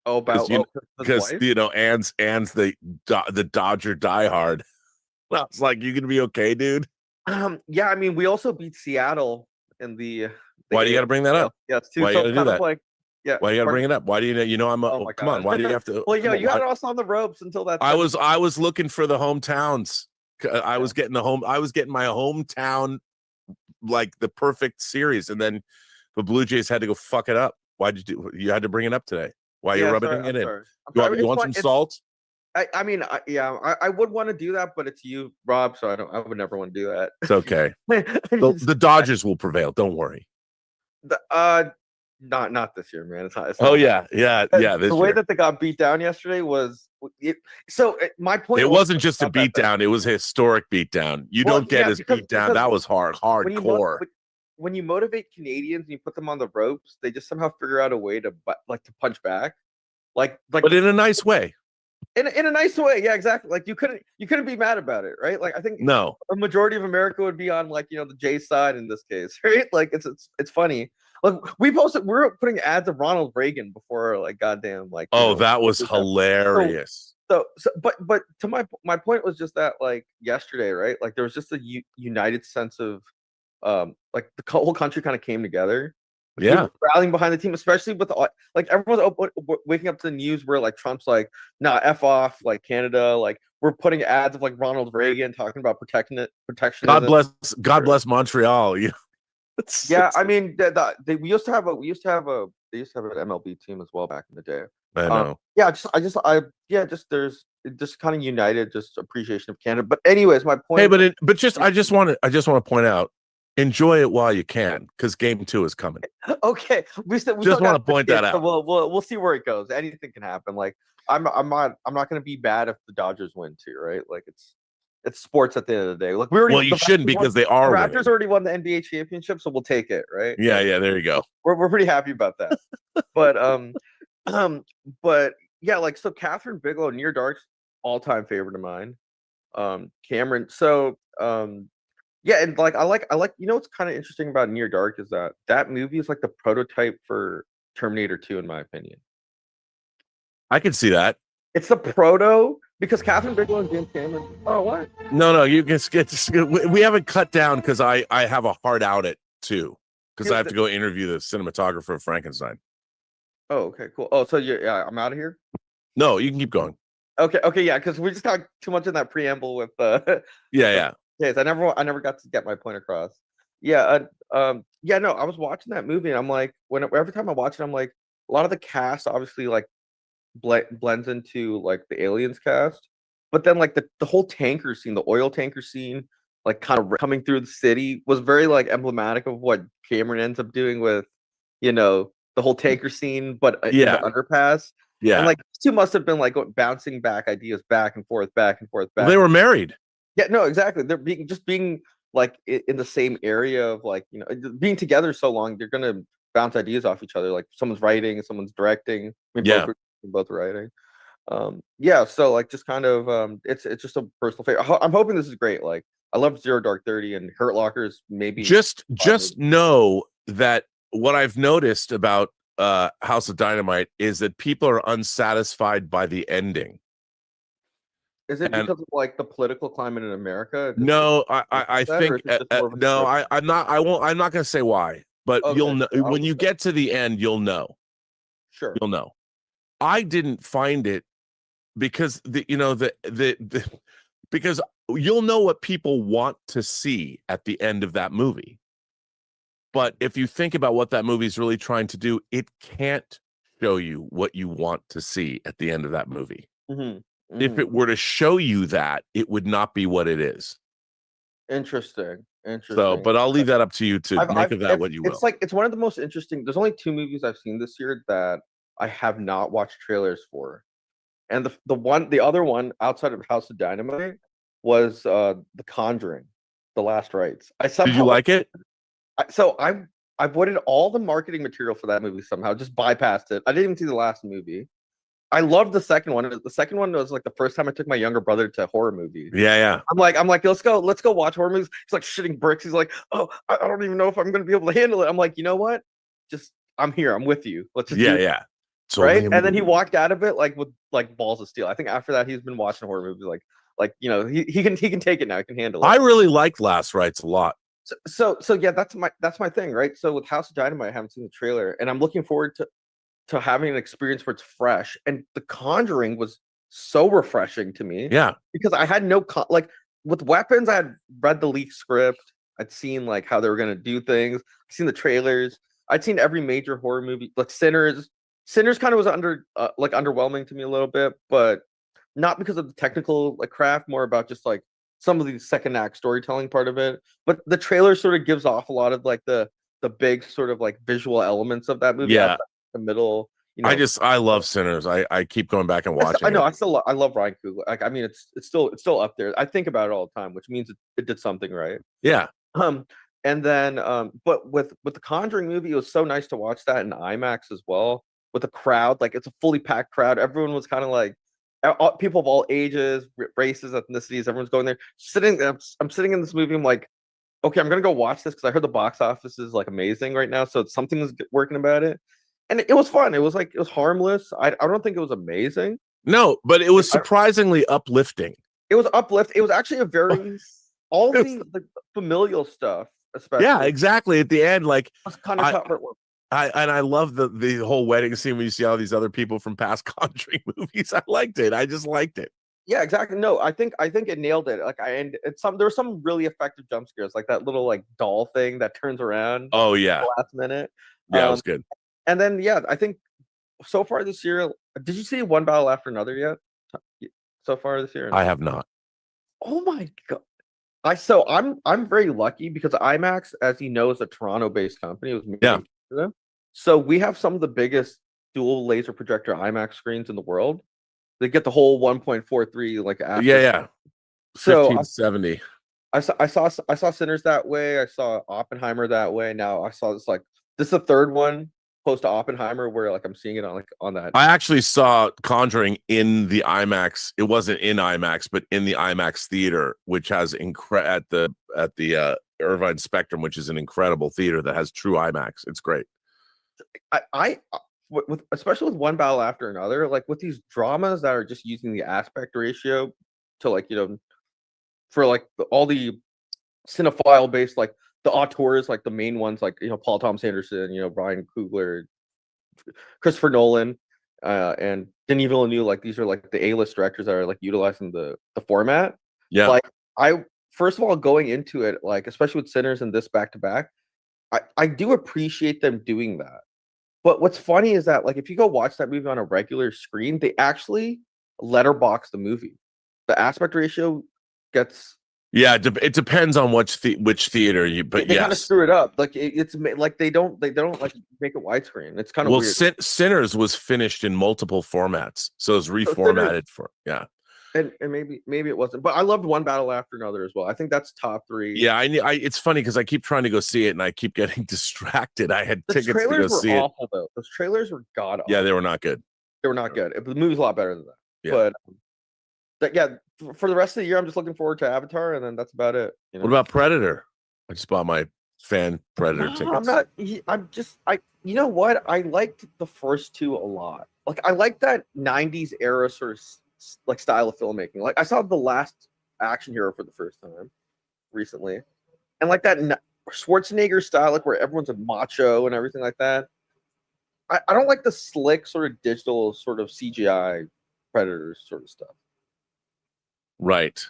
Oh, about because you know, Ann's the Dodger diehard. I was like, you gonna be okay, dude? Yeah, I mean, we also beat Seattle in the why do you got to bring that up? Yeah, it's too. Why you gotta do that? Like, yeah. Why you got to bring it up? Why do you know I'm? Oh my come on, why do you have to? Well, yeah, you got had us on the ropes until that. I was looking for the hometowns. I was getting my hometown, like the perfect series, and then the Blue Jays had to go fuck it up. Why did you had to bring it up today? Why are you rubbing it in? You want some salt? I mean, I would want to do that, but it's you, Rob. So I would never want to do that. It's okay. The Dodgers will prevail. Don't worry. Not this year, man. It's not. Oh yeah. The way that they got beat down yesterday was. My point. It wasn't just a beat down. It was a historic beat down. You don't get his beat down. That was hardcore. When you motivate Canadians and you put them on the ropes, they just somehow figure out a way to punch back, but in a nice way. In a nice way, yeah, exactly. Like you couldn't be mad about it, right? Like I think no, a majority of America would be on the J side in this case, right? Like it's funny. Like we're putting ads of Ronald Reagan before goddamn that was hilarious. So but to my point was just that yesterday, right? Like there was just a united sense of the whole country kind of came together. Yeah, rallying behind the team, especially with everyone's waking up to the news where Trump's nah, F off, Canada, we're putting ads of Ronald Reagan talking about protection. God bless Montreal. Yeah, I mean, they used to have an MLB team as well back in the day. I know. There's just kind of united, just appreciation of Canada. But anyways, my point. Hey, I just want to point out. Enjoy it while you can, because Game 2 is coming. Okay, we just want to point that out. So we'll see where it goes. Anything can happen. I'm not going to be bad if the Dodgers win too, right? It's sports at the end of the day. You shouldn't because they are. The Raptors already won the NBA championship, so we'll take it, right? Yeah, there you go. We're pretty happy about that. but yeah, so Catherine Bigelow, Near Dark's all-time favorite of mine. Cameron, so yeah, and I like what's kind of interesting about Near Dark is that movie is the prototype for Terminator 2 in my opinion. I can see that. It's the proto because Catherine Bigelow and James Cameron. Oh, what? No, you can get. We haven't cut down because I have a hard out at 2 because I have to go interview the cinematographer of Frankenstein. Oh, okay, cool. Oh, so I'm out of here. No, you can keep going. Okay, yeah, because we just talked too much in that preamble with. Yeah. Yes, I never got to get my point across. Yeah, no, I was watching that movie and I'm every time I watch it, I'm a lot of the cast obviously blends into the Aliens cast, but then the whole tanker scene, the oil tanker scene, kind of coming through the city was very emblematic of what Cameron ends up doing with, the whole tanker scene, but in the underpass. Yeah, and two must have been bouncing back ideas back and forth. They were married. Yeah, no, exactly. They're being in the same area of being together so long, they're gonna bounce ideas off each other. Someone's writing, someone's directing. I mean, both writing. So just kind of it's just a personal favorite. I'm hoping this is great. I love Zero Dark 30 and Hurt Lockers. Maybe just know that what I've noticed about House of Dynamite is that people are unsatisfied by the ending. Is it because of the political climate in America? No, I think no. I'm not. I'm not going to say why, but you'll know when you get to the end. You'll know. Sure, you'll know. I didn't find it because because you'll know what people want to see at the end of that movie. But if you think about what that movie is really trying to do, it can't show you what you want to see at the end of that movie. Mm-hmm. If it were to show you that, it would not be what it is. Interesting. So, but I'll leave that up to you to make of that what you will. It's one of the most interesting. There's only 2 movies I've seen this year that I have not watched trailers for, and the other one outside of House of Dynamite was The Conjuring, The Last Rites. Did you like it? I avoided all the marketing material for that movie somehow. Just bypassed it. I didn't even see the last movie. I loved the second one. The second one was like the first time I took my younger brother to a horror movie. Yeah. I'm like, let's go watch horror movies. He's like shitting bricks. He's like, oh, I don't even know if I'm gonna be able to handle it. I'm like, you know what? Just I'm here. I'm with you. Let's just do it. Yeah. Right. And then he walked out of it like with like balls of steel. I think after that he's been watching horror movies like you know he can take it now. He can handle it. I really liked Last Rites a lot. So yeah, that's my thing, right? So with House of Dynamite, I haven't seen the trailer, and I'm looking forward to having an experience where it's fresh. And The Conjuring was so refreshing to me. Yeah, because I had no like with weapons. I had read the leaked script. I'd seen like how they were gonna do things. I'd seen the trailers. I'd seen every major horror movie. Like Sinners kind of was underwhelming to me a little bit, but not because of the technical like craft, more about just like some of the second act storytelling part of it. But the trailer sort of gives off a lot of like the big sort of like visual elements of that movie. Yeah, the middle. You know, I love Sinners. I keep going back and watching. I know. I love Ryan Coogler. Like, I mean, it's still up there. I think about it all the time, which means it did something right. Yeah. And then but with the Conjuring movie, it was so nice to watch that in IMAX as well with a crowd. Like it's a fully packed crowd. Everyone was kind of like people of all ages, races, ethnicities. Everyone's going there. I'm sitting in this movie. I'm like, okay, I'm gonna go watch this because I heard the box office is like amazing right now. So something's working about it. And it was fun. It was harmless. I don't think it was amazing. No, but it was surprisingly uplifting. It was uplifting. It was actually a very all the familial stuff, especially. Yeah, exactly. At the end, like was kind of tough. I love the whole wedding scene when you see all these other people from past Conjuring movies. I liked it. I just liked it. Yeah, exactly. No, I think it nailed it. Like there were some really effective jump scares, like that little like doll thing that turns around. Oh yeah, last minute. Yeah, it was good. And then yeah, I think so far this year, did you see One Battle After Another yet? So far this year, I have not. Oh my god! I'm very lucky because IMAX, as you know, is a Toronto-based company. It was them. So we have some of the biggest dual laser projector IMAX screens in the world. They get the whole 1.43 like after. Yeah. So 1570. I saw Sinners that way. I saw Oppenheimer that way. Now I saw this is the third one post to Oppenheimer where like I'm seeing it on that. I actually saw Conjuring in the IMAX. It wasn't in IMAX, but in the IMAX theater, which has at the Irvine Spectrum, which is an incredible theater that has true IMAX. It's great. Especially with One Battle After Another, like with these dramas that are just using the aspect ratio to like, you know, for like all the cinephile based, like the auteurs, like the main ones, like, you know, Paul Thomas Anderson, you know, Ryan Coogler, Christopher Nolan, and Denis Villeneuve. Like these are like the A-list directors that are like utilizing the format. Yeah. Like first of all, going into it, like especially with Sinners and this back to back, I do appreciate them doing that. But what's funny is that like if you go watch that movie on a regular screen, they actually letterbox the movie. The aspect ratio gets. Yeah, it depends on which theater you. But they kind of screw it up. Like it's like they don't like make it widescreen. It's kind of weird. Sinners was finished in multiple formats, so it was reformatted And maybe it wasn't, but I loved One Battle After Another as well. I think that's top 3. Yeah, it's funny because I keep trying to go see it and I keep getting distracted. I had tickets to go see it. The trailers were awful though. Those trailers were god awful. Yeah, they were not good. They were not good. The movie's a lot better than that. Yeah. But yeah, for the rest of the year, I'm just looking forward to Avatar, and then that's about it. You know? What about Predator? I just bought my fan Predator tickets. You know what? I liked the first 2 a lot. Like I like that 90s era sort of like style of filmmaking. Like I saw The Last Action Hero for the first time recently, and like that Schwarzenegger style, like where everyone's a macho and everything like that. I don't like the slick sort of digital sort of CGI Predators sort of stuff. Right.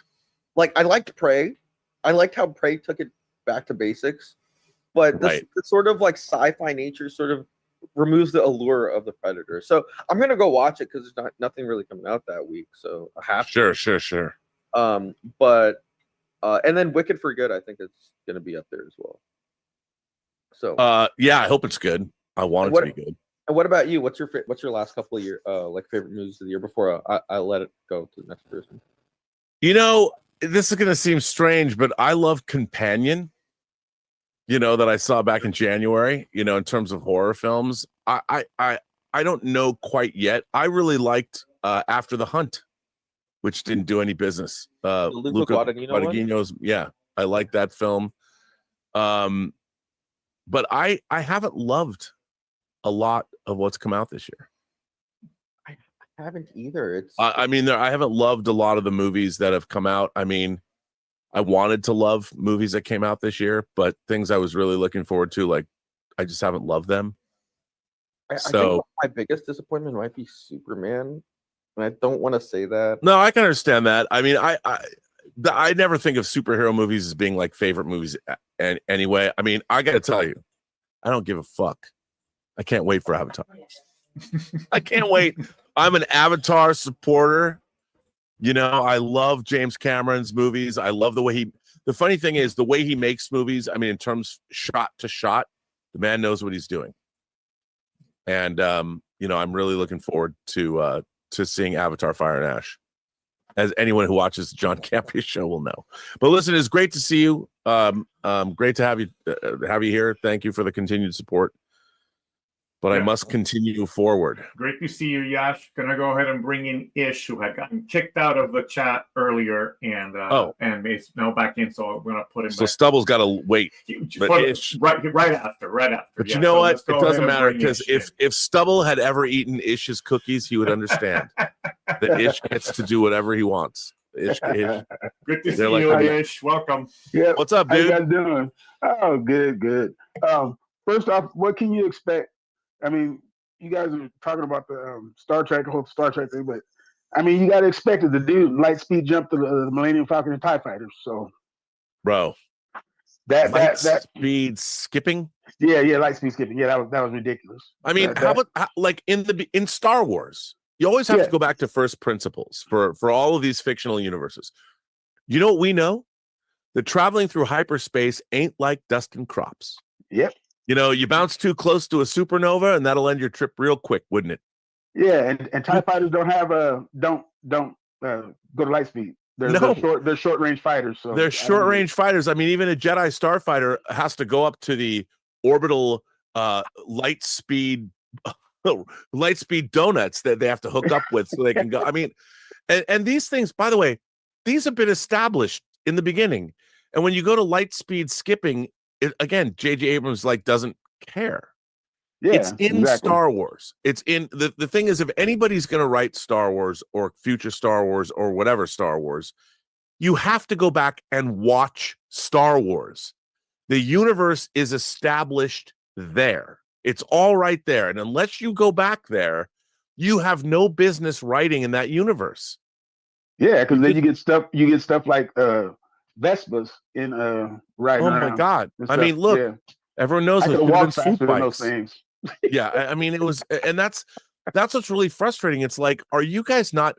Like I liked Prey. I liked how Prey took it back to basics, but this sort of like sci-fi nature sort of removes the allure of the Predator. So I'm gonna go watch it because there's nothing really coming out that week. So I have to. Sure. But and then Wicked for Good, I think it's gonna be up there as well. So yeah, I hope it's good. I want it to be good. And what about you? What's your last couple of year like favorite movies of the year before I let it go to the next person? You know, this is gonna seem strange, but I love Companion. You know, that I saw back in January. You know, in terms of horror films, I I don't know quite yet. I really liked After the Hunt, which didn't do any business. Luca Guadagnino's, yeah, I like that film. But I haven't loved a lot of what's come out this year. I haven't either. It's I mean, I haven't loved a lot of the movies that have come out. I mean, I wanted to love movies that came out this year, but things I was really looking forward to, like, I just haven't loved them. I think my biggest disappointment might be Superman, and I don't want to say that. No, I can understand that. I mean, I never think of superhero movies as being like favorite movies. And anyway, I mean, I got to tell you, I don't give a fuck. I can't wait for Avatar. I can't wait. I'm an Avatar supporter. You know, I love James Cameron's movies. I love the way the funny thing is the way he makes movies. I mean, in terms shot to shot, the man knows what he's doing. And, you know, I'm really looking forward to seeing Avatar Fire and Ash. As anyone who watches the John Campea show will know. But listen, it's great to see you. Great to have you here. Thank you for the continued support. But I must continue forward. Great to see you, Yash. Gonna go ahead and bring in Ish, who had gotten kicked out of the chat earlier, and is now back in. So I'm gonna put him. So Stubble's got to wait. But Ish, right after. But you know what? It doesn't matter, because if Stubble had ever eaten Ish's cookies, he would understand that Ish gets to do whatever he wants. Ish. Good to see you, Ish. Welcome. Yeah. What's up, dude? How you guys doing? Oh, good. First off, what can you expect? I mean, you guys are talking about the Star Trek, the whole Star Trek thing, but I mean, you got to expect it. The dude light speed jumped to the Millennium Falcon and TIE Fighters. So, bro, that speed skipping. Yeah, light speed skipping. Yeah, that was ridiculous. I mean, how about like in Star Wars? You always have to go back to first principles for all of these fictional universes. You know what we know? That traveling through hyperspace ain't like dusting crops. Yep. You know, you bounce too close to a supernova, and that'll end your trip real quick, wouldn't it? Yeah, and TIE fighters don't have don't go to light speed. They're short range fighters. So they're short range fighters. I mean, even a Jedi starfighter has to go up to the orbital light speed donuts that they have to hook up with so they can go. I mean, and these things, by the way, these have been established in the beginning. And when you go to light speed skipping, again, J.J. Abrams doesn't care. Yeah, it's in Star Wars. It's in the thing is, if anybody's going to write Star Wars or future Star Wars or whatever Star Wars, you have to go back and watch Star Wars. The universe is established there. It's all right there. And unless you go back there, you have no business writing in that universe. Yeah, because then you get stuff like Vespas in riding around. Oh my God. I mean, look, everyone knows those things. Yeah, I mean, it was, and that's what's really frustrating. It's like, are you guys not?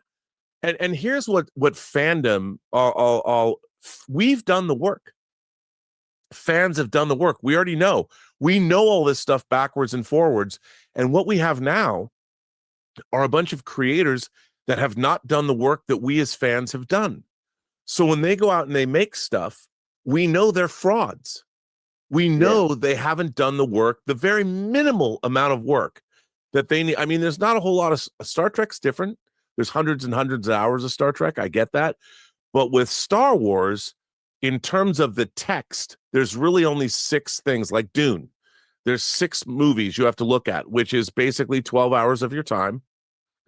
And here's what fandom. We've done the work. Fans have done the work. We already know. We know all this stuff backwards and forwards. And what we have now are a bunch of creators that have not done the work that we as fans have done. So when they go out and they make stuff, we know they're frauds. We know they haven't done the work, the very minimal amount of work that they need. I mean, there's not a whole lot of Star Trek's different. There's hundreds and hundreds of hours of Star Trek. I get that. But with Star Wars, in terms of the text, there's really only 6 things, like Dune. There's 6 movies you have to look at, which is basically 12 hours of your time.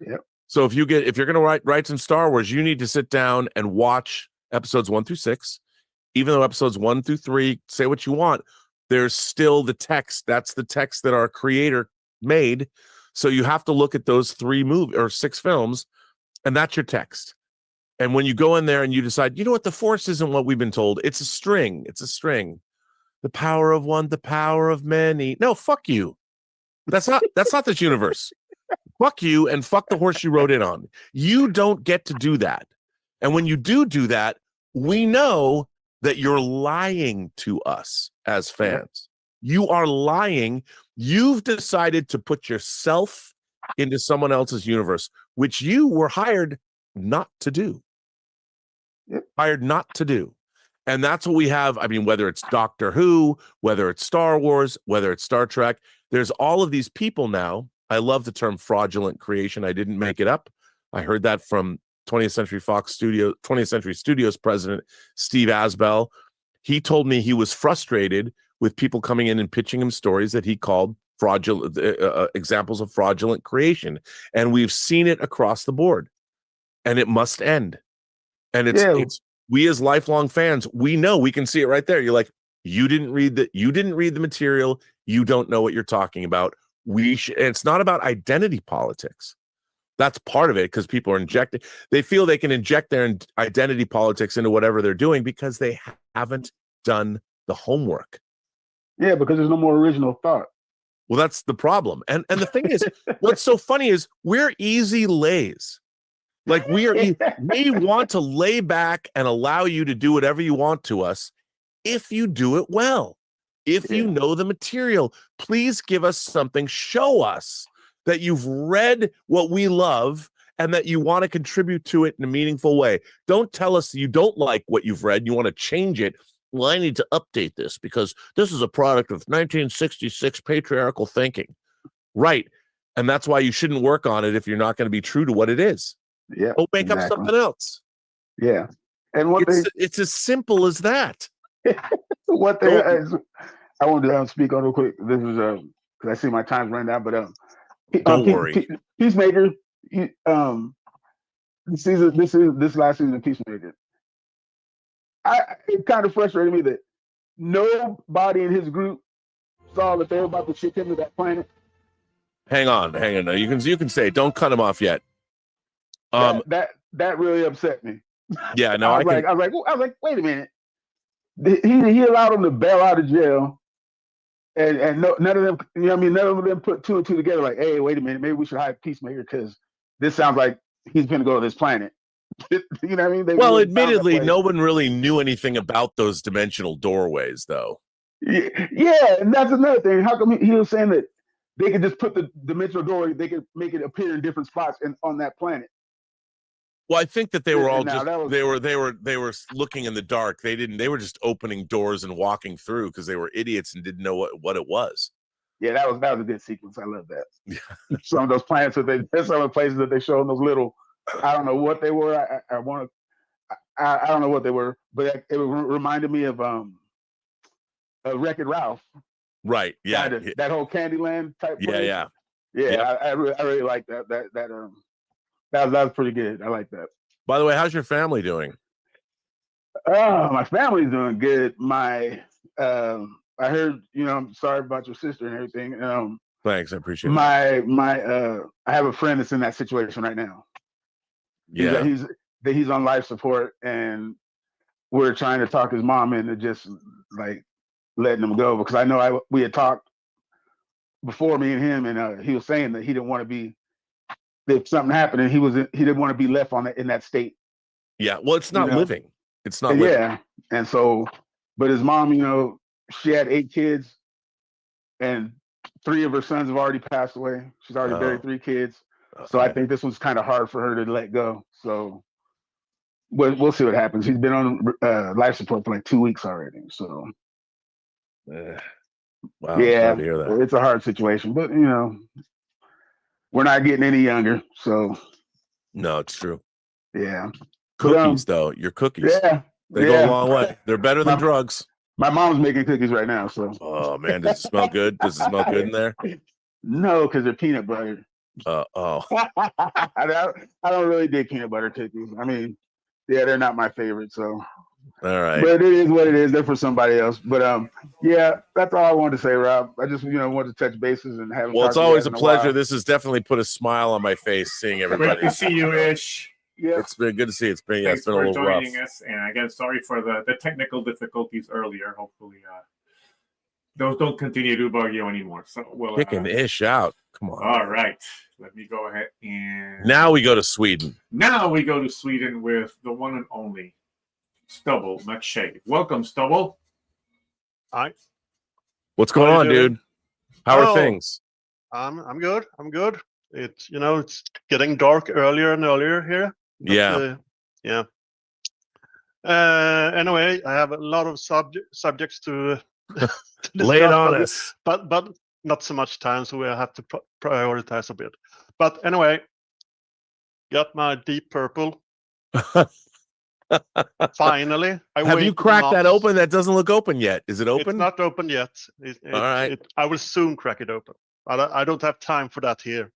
Yep. So if you're going to write some Star Wars, you need to sit down and watch episodes 1 through 6. Even though episodes 1 through 3 say what you want, there's still the text. That's the text that our creator made. So you have to look at those 6 films, and that's your text. And when you go in there and you decide, you know what, the Force isn't what we've been told. It's a string. It's a string. The power of one, the power of many. No, fuck you. That's not this universe. Fuck you, and fuck the horse you rode in on. You don't get to do that. And when you do that, we know that you're lying to us as fans. You are lying. You've decided to put yourself into someone else's universe, which you were hired not to do. Hired not to do. And that's what we have. I mean, whether it's Doctor Who, whether it's Star Wars, whether it's Star Trek, there's all of these people now. I love the term fraudulent creation. I didn't make it up. I heard that from 20th Century Studios president Steve Asbell. He told me he was frustrated with people coming in and pitching him stories that he called fraudulent examples of fraudulent creation, and we've seen it across the board, and it must end. And it's we as lifelong fans, we know, we can see it right there. You're like, you didn't read the material, you don't know what you're talking about. It's not about identity politics. That's part of it, because people are injecting. They feel they can inject their identity politics into whatever they're doing because they haven't done the homework. Yeah, because there's no more original thought. Well, that's the problem. And the thing is, what's so funny is we're easy lays. Like we want to lay back and allow you to do whatever you want to us if you do it well. If you know the material, please give us something. Show us that you've read what we love and that you want to contribute to it in a meaningful way. Don't tell us you don't like what you've read and you want to change it. Well, I need to update this because this is a product of 1966 patriarchal thinking. Right. And that's why you shouldn't work on it if you're not going to be true to what it is. Yeah. Go make up something else. Yeah. And it's as simple as that. What thing I wanted to speak on real quick. This is because I see my time's running down, but don't worry. Peacemaker. This last season of Peacemaker. It kind of frustrated me that nobody in his group saw that they were about to ship him to that planet. Hang on. No, you can say it. Don't cut him off yet. That really upset me. Yeah, no, I was like, wait a minute. He allowed him to bail out of jail, and none of them, none of them put two and two together. Like, hey, wait a minute, maybe we should hire Peacemaker because this sounds like he's going to go to this planet. You know what I mean? Well, admittedly, no one really knew anything about those dimensional doorways, though. Yeah, and that's another thing. How come he was saying that they could just put the dimensional doorway, they could make it appear in different spots on that planet? Well, I think that they were all they were looking in the dark. They were just opening doors and walking through because they were idiots and didn't know what it was. Yeah, that was a good sequence. I love that. Yeah. Some of those planets some of the places that they showed those little, I don't know what they were. I don't know what they were, but it reminded me of Wreck-It Ralph. Right. Yeah. That whole Candyland type. Place. Yeah. I really like that. That was pretty good. I like that. By the way, how's your family doing? Oh, my family's doing good. I heard, I'm sorry about your sister and everything. Thanks, I appreciate it. I have a friend that's in that situation right now. Yeah. He's on life support, and we're trying to talk his mom into just like letting him go, because I know we had talked before, me and him, and he was saying that he didn't want to be, if something happened and he didn't want to be left in that state. Yeah, well, it's not living. It's not living. Yeah, and so, but his mom, she had 8 kids, and 3 of her sons have already passed away. She's already buried 3 kids. So I think this was kind of hard for her to let go. So we'll see what happens. He's been on life support for like 2 weeks already. So wow, yeah, to hear that. It's a hard situation, but we're not getting any younger. So no, it's true. Yeah. Cookies, though, your cookies. Yeah. They go a long way. They're better than drugs. My mom's making cookies right now. So. Oh man, does it smell good? Does it smell good in there? No, because they're peanut butter. Oh. I don't really dig peanut butter cookies. I mean, yeah, they're not my favorite. So. All right. But it is what it is. They're for somebody else. But yeah, that's all I wanted to say, Rob. I just wanted to touch bases and have. Well, it's always a pleasure. This has definitely put a smile on my face seeing everybody. Great to see you, Ish. Yeah, it's been good to see you. It's been Thanks a little for joining rough. us. And again, sorry for the technical difficulties earlier. Hopefully, those don't continue to bug you anymore. So we'll kicking Ish out. Come on. All right, let me go ahead and now we go to Sweden. Now we go to Sweden with the one and only Stubble McShade. Welcome, Stubble. Hi. What's going on, dude? How are things? I'm good. I'm good. It's it's getting dark earlier and earlier here. But, yeah. Anyway, I have a lot of subjects to lay it on us. But not so much time, so we have to prioritize a bit. But anyway, got my Deep Purple. Finally, have you cracked that open? That doesn't look open yet. Is it open? It's not open yet. All right. I will soon crack it open. I don't have time for that here.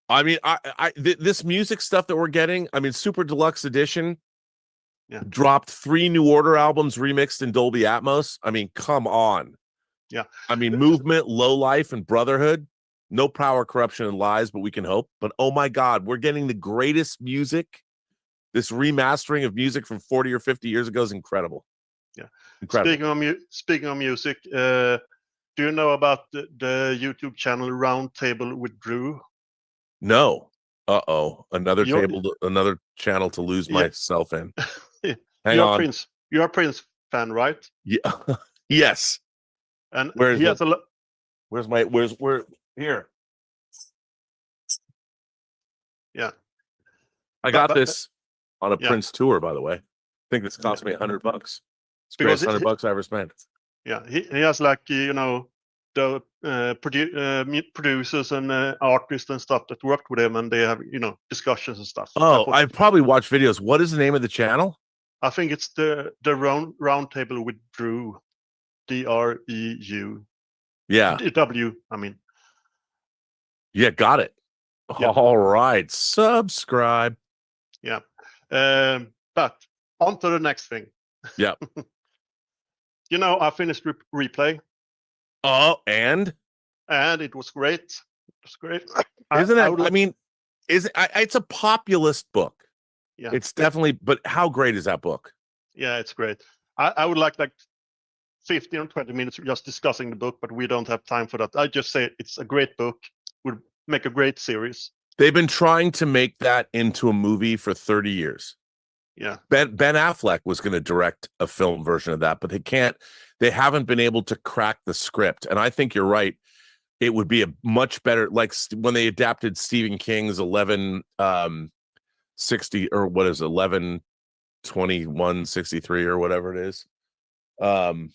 I mean, this music stuff that we're getting, I mean, Super Deluxe Edition dropped 3 New Order albums remixed in Dolby Atmos. I mean, come on. Yeah. I mean, Movement, Low Life, and Brotherhood. No Power, Corruption, and Lies, but we can hope. But oh my God, we're getting the greatest music. This remastering of music from 40 or 50 years ago is incredible. Yeah. Incredible. Speaking of music, do you know about the YouTube channel Roundtable with Drew? No. Uh-oh. Another channel to lose myself in. Hang on. You're a Prince fan, right? Yeah. Yes. And where's where's here? Yeah. I got this on a Prince tour, by the way. I think this cost me $100. It's the greatest $100 I ever spent. Yeah, he has like the producers and artists and stuff that worked with him, and they have discussions and stuff. Oh, I've probably watched videos. What is the name of the channel? I think it's the Roundtable with Drew, DREU. Yeah, W. I mean. Yeah, got it. Yeah. All right, subscribe. Yeah, but on to the next thing. Yeah. I finished Replay. Oh, and it was great. It was great. Isn't it? I mean, it's a populist book. Yeah, it's definitely. But how great is that book? Yeah, it's great. I would like 15 or 20 minutes just discussing the book, but we don't have time for that. I just say it's a great book. Would make a great series. They've been trying to make that into a movie for 30 years. Yeah. Ben Affleck was going to direct a film version of that, but they haven't been able to crack the script. And I think you're right. It would be a much better, like when they adapted Stephen King's 1160 or what is it, 11/21/63 or whatever it is. The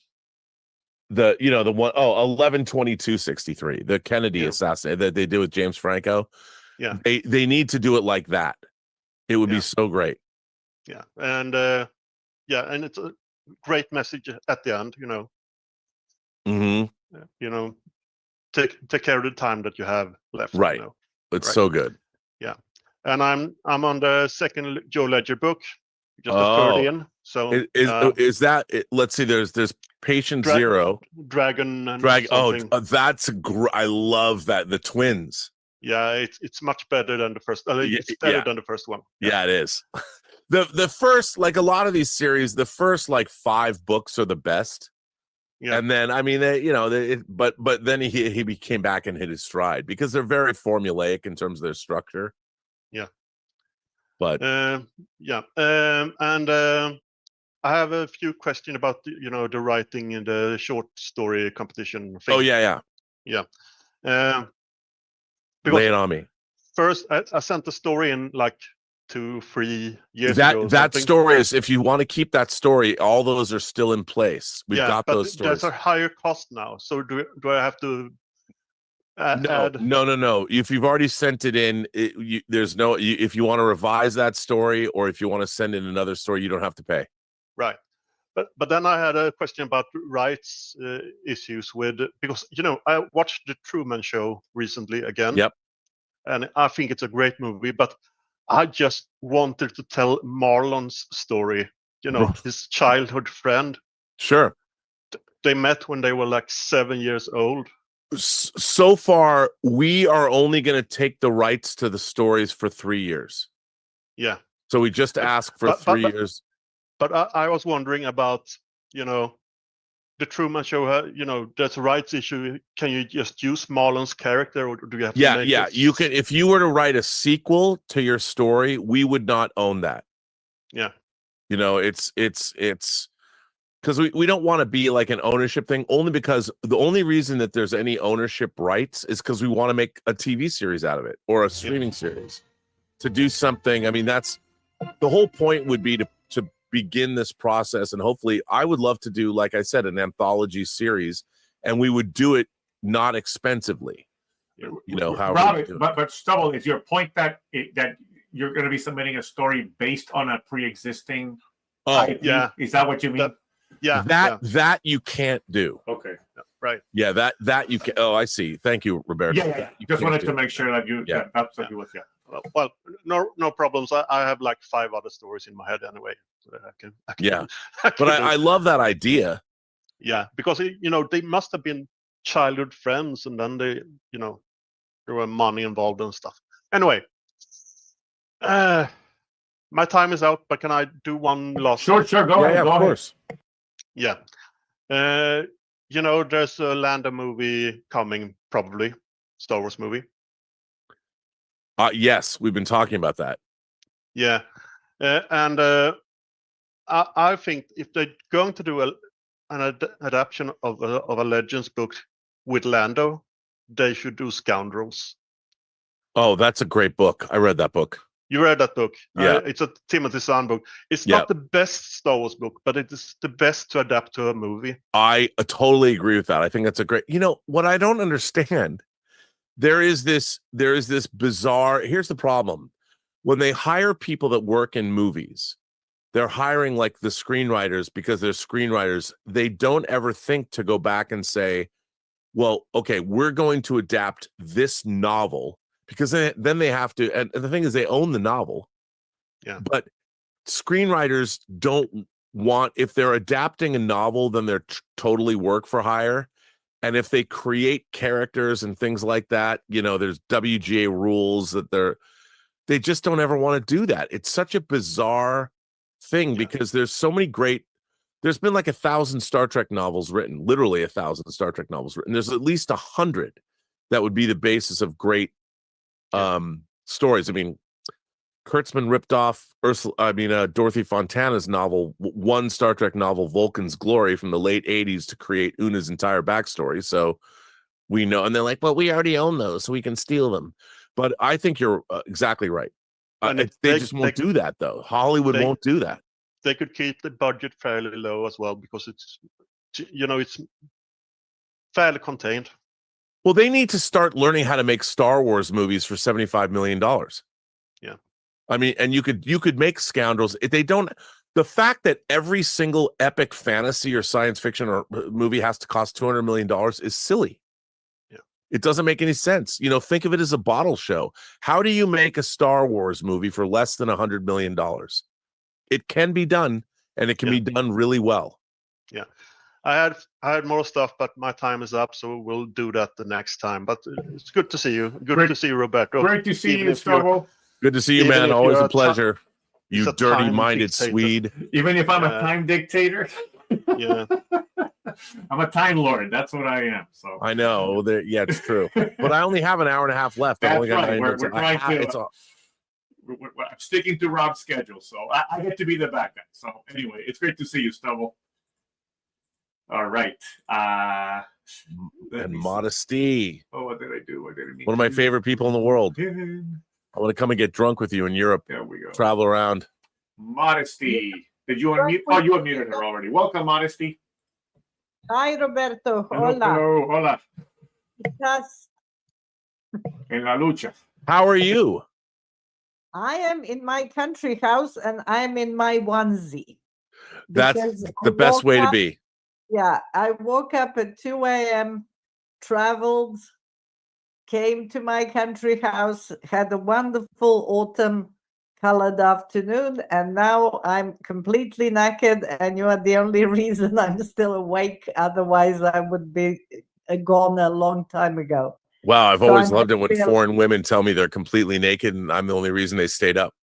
one 11/22/63, the Kennedy assassination that they did with James Franco. Yeah. They need to do it like that. It would be so great. Yeah. And and it's a great message at the end, Mm-hmm. Take care of the time that you have left. Right. It's so good. Yeah. And I'm on the second Joe Ledger book, just the third in. So is that it? Let's see, there's Patient Zero. Dragon. That's I love that. The twins. Yeah, it's much better than the first. It's better than the first one. Yeah, it is. The first, like a lot of these series, the first 5 books are the best. Yeah. And then I mean, but then he came back and hit his stride because they're very formulaic in terms of their structure. Yeah. But and I have a few questions about the writing in the short story competition thing. Oh yeah. Lay it on me. First, I sent the story in 2-3 years ago. That story is, if you want to keep that story, all those are still in place. We've got those stories. That's a higher cost now. So do I have to add? No. If you've already sent it in, there's no. If you want to revise that story or if you want to send in another story, you don't have to pay. Right. But then I had a question about rights issues because I watched the Truman Show recently again. Yep. And I think it's a great movie, but I just wanted to tell Marlon's story. His childhood friend. Sure. They met when they were 7 years old. So far, we are only going to take the rights to the stories for 3 years. Yeah. So we just ask for 3 years. But I was wondering about, the Truman Show, there's a rights issue. Can you just use Marlon's character, or do you have to make it? You can. If you were to write a sequel to your story, we would not own that. Yeah. It's because we don't want to be like an ownership thing, only because the only reason that there's any ownership rights is because we want to make a TV series out of it or a streaming series to do something. I mean, that's the whole point would be to begin this process. And hopefully I would love to do, like I said, an anthology series, and we would do it not expensively. You know how Robert, but Stubble, is your point that that you're going to be submitting a story based on a pre-existing IP? Yeah. Is that what you mean? That you can't do. Okay. Right. Yeah, that you can. Oh, I see. Thank you, Roberto. Yeah. Just wanted to make sure that you. Yeah. That's what you was. Yeah. Well, no problems. I have like 5 other stories in my head anyway. So I can Yeah. But I love that idea. Yeah, because you know they must have been childhood friends, and then they, you know, there were money involved and stuff. Anyway, my time is out, but can I do one last? Sure. Go ahead. Of course. Yeah. You know, there's a Lando movie coming, probably Star Wars movie. Yes, we've been talking about that. Yeah, and I think if they're going to do an adaptation of a Legends book with Lando, they should do Scoundrels. Oh, that's a great book. I read that book. You read that book? Yeah. It's a Timothy Zahn book. It's not the best Star Wars book, but it is the best to adapt to a movie. I totally agree with that. I think that's a great. You know what I don't understand? There is this bizarre. Here's the problem: when they hire people that work in movies, they're hiring like the screenwriters because they're screenwriters. They don't ever think to go back and say, well, okay, we're going to adapt this novel, because then they have to, and the thing is they own the novel. Yeah. But screenwriters don't want, if they're adapting a novel, then they're totally work for hire. And if they create characters and things like that, you know, there's WGA rules that they just don't ever want to do that. It's such a bizarre thing because there's so many there's been like 1,000 Star Trek novels written, literally 1,000 Star Trek novels written. There's at least 100 that would be the basis of great stories. I mean, Kurtzman ripped off Dorothy Fontana's novel, one Star Trek novel, Vulcan's Glory, from the late 80s to create Una's entire backstory. So we know, and they're like, well, we already own those, so we can steal them. But I think you're exactly right. They just won't do that, though. Hollywood won't do that. They could keep the budget fairly low as well, because it's fairly contained. Well, they need to start learning how to make Star Wars movies for $75 million. Yeah. I mean, and you could make Scoundrels. If they don't, the fact that every single epic fantasy or science fiction or movie has to cost $200 million is silly. Yeah. It doesn't make any sense. You know, think of it as a bottle show. How do you make a Star Wars movie for less than $100 million? It can be done, and it can be done really well. Yeah. I had more stuff, but my time is up, so we'll do that the next time. But it's good to see you. Good to see you, Roberto. Great to see you, Stubble. Good to see you, man. Always a pleasure. You dirty-minded Swede. Even if I'm a time dictator. Yeah. I'm a time lord. That's what I am. So I know. Yeah, it's true. But I only have an hour and a half left. That's only got right. 9 minutes. We're trying to. I'm sticking to Rob's schedule, so I get to be the backup. So anyway, it's great to see you, Stubble. All right. And Modesty. Oh, what did I do? What did I mean? One of my favorite people in the world. I want to come and get drunk with you in Europe. There we go. Travel around. Modesty. Did you unmute? Oh, you unmuted her already. Welcome, Modesty. Hi, Roberto. Hello, Hola. hello, hola. Estás... En la lucha. How are you? I am in my country house and I'm in my onesie. That's the best way to be. Yeah, I woke up at 2 a.m., traveled, came to my country house, had a wonderful autumn colored afternoon, and now I'm completely naked, and you are the only reason I'm still awake. Otherwise, I would be gone a long time ago. Wow, I've always loved it when foreign women tell me they're completely naked and I'm the only reason they stayed up.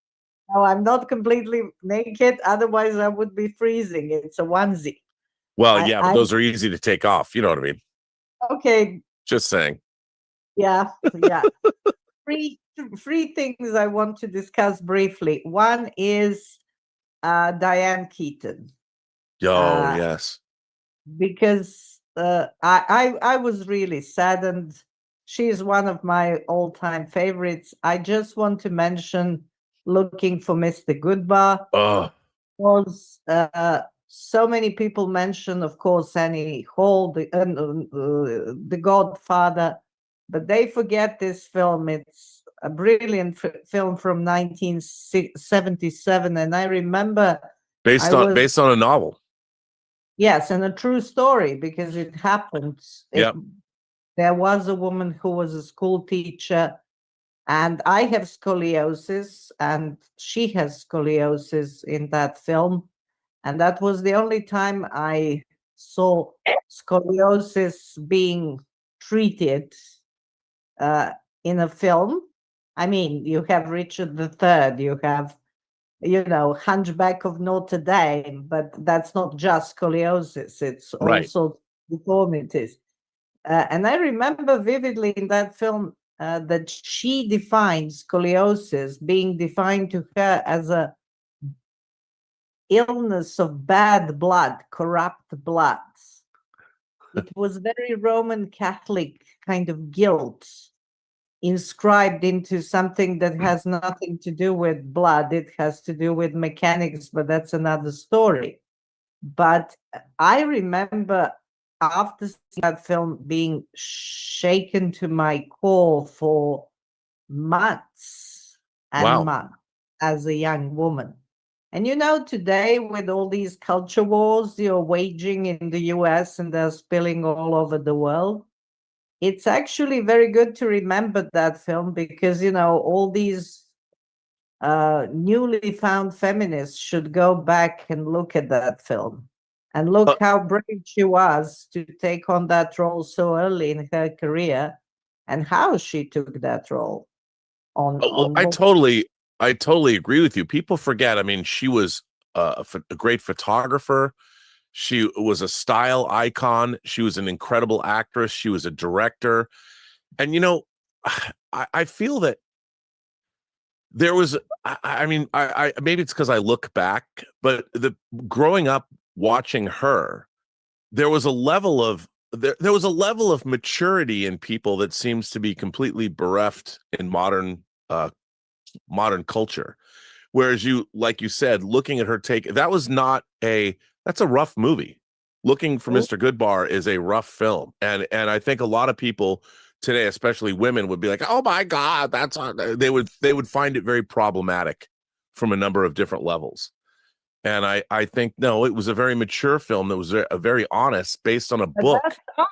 No, I'm not completely naked. Otherwise, I would be freezing. It's a onesie. Well, yeah, but those are easy to take off. You know what I mean? Okay. Just saying. Yeah. Three things I want to discuss briefly. One is Diane Keaton. Oh, yes. Because I was really saddened. She is one of my all-time favorites. I just want to mention Looking for Mr. Goodbar. Oh. Was so many people mention, of course, Annie Hall, the Godfather, but they forget this film. It's a brilliant film from 1977, and I remember based on a novel. Yes, and a true story, because it happened. Yep. There was a woman who was a school teacher, and I have scoliosis, and she has scoliosis in that film. And that was the only time I saw scoliosis being treated in a film. I mean, you have Richard III, you have, Hunchback of Notre Dame, but that's not just scoliosis, it's also deformities. And I remember vividly in that film that she defined scoliosis, being defined to her as a illness of bad blood, corrupt blood. It was very Roman Catholic kind of guilt inscribed into something that has nothing to do with blood. It has to do with mechanics, but that's another story. But I remember after seeing that film being shaken to my core for months and months as a young woman. And today with all these culture wars you're waging in the US and they're spilling all over the world, it's actually very good to remember that film, because, all these newly found feminists should go back and look at that film and look how brave she was to take on that role so early in her career and how she took that role on. I totally agree with you. People forget. I mean, she was a great photographer. She was a style icon. She was an incredible actress. She was a director. And, I feel that there was, I mean, maybe it's because I look back, but growing up watching her, there was a level of maturity in people that seems to be completely bereft in modern culture. Whereas like you said, looking at her that's a rough movie. Looking for Mr. Goodbar is a rough film. And I think a lot of people today, especially women, would be like, oh my God, they would find it very problematic from a number of different levels. And I think, no, it was a very mature film that was very honest, based on a book. That's not.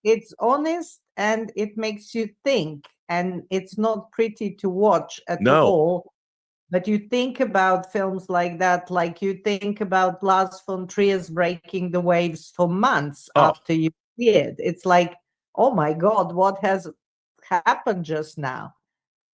It's honest and it makes you think, and it's not pretty to watch at all. But you think about films like that, like you think about Lars von Trier's Breaking the Waves for months after you see it. It's like, oh my God, what has happened just now?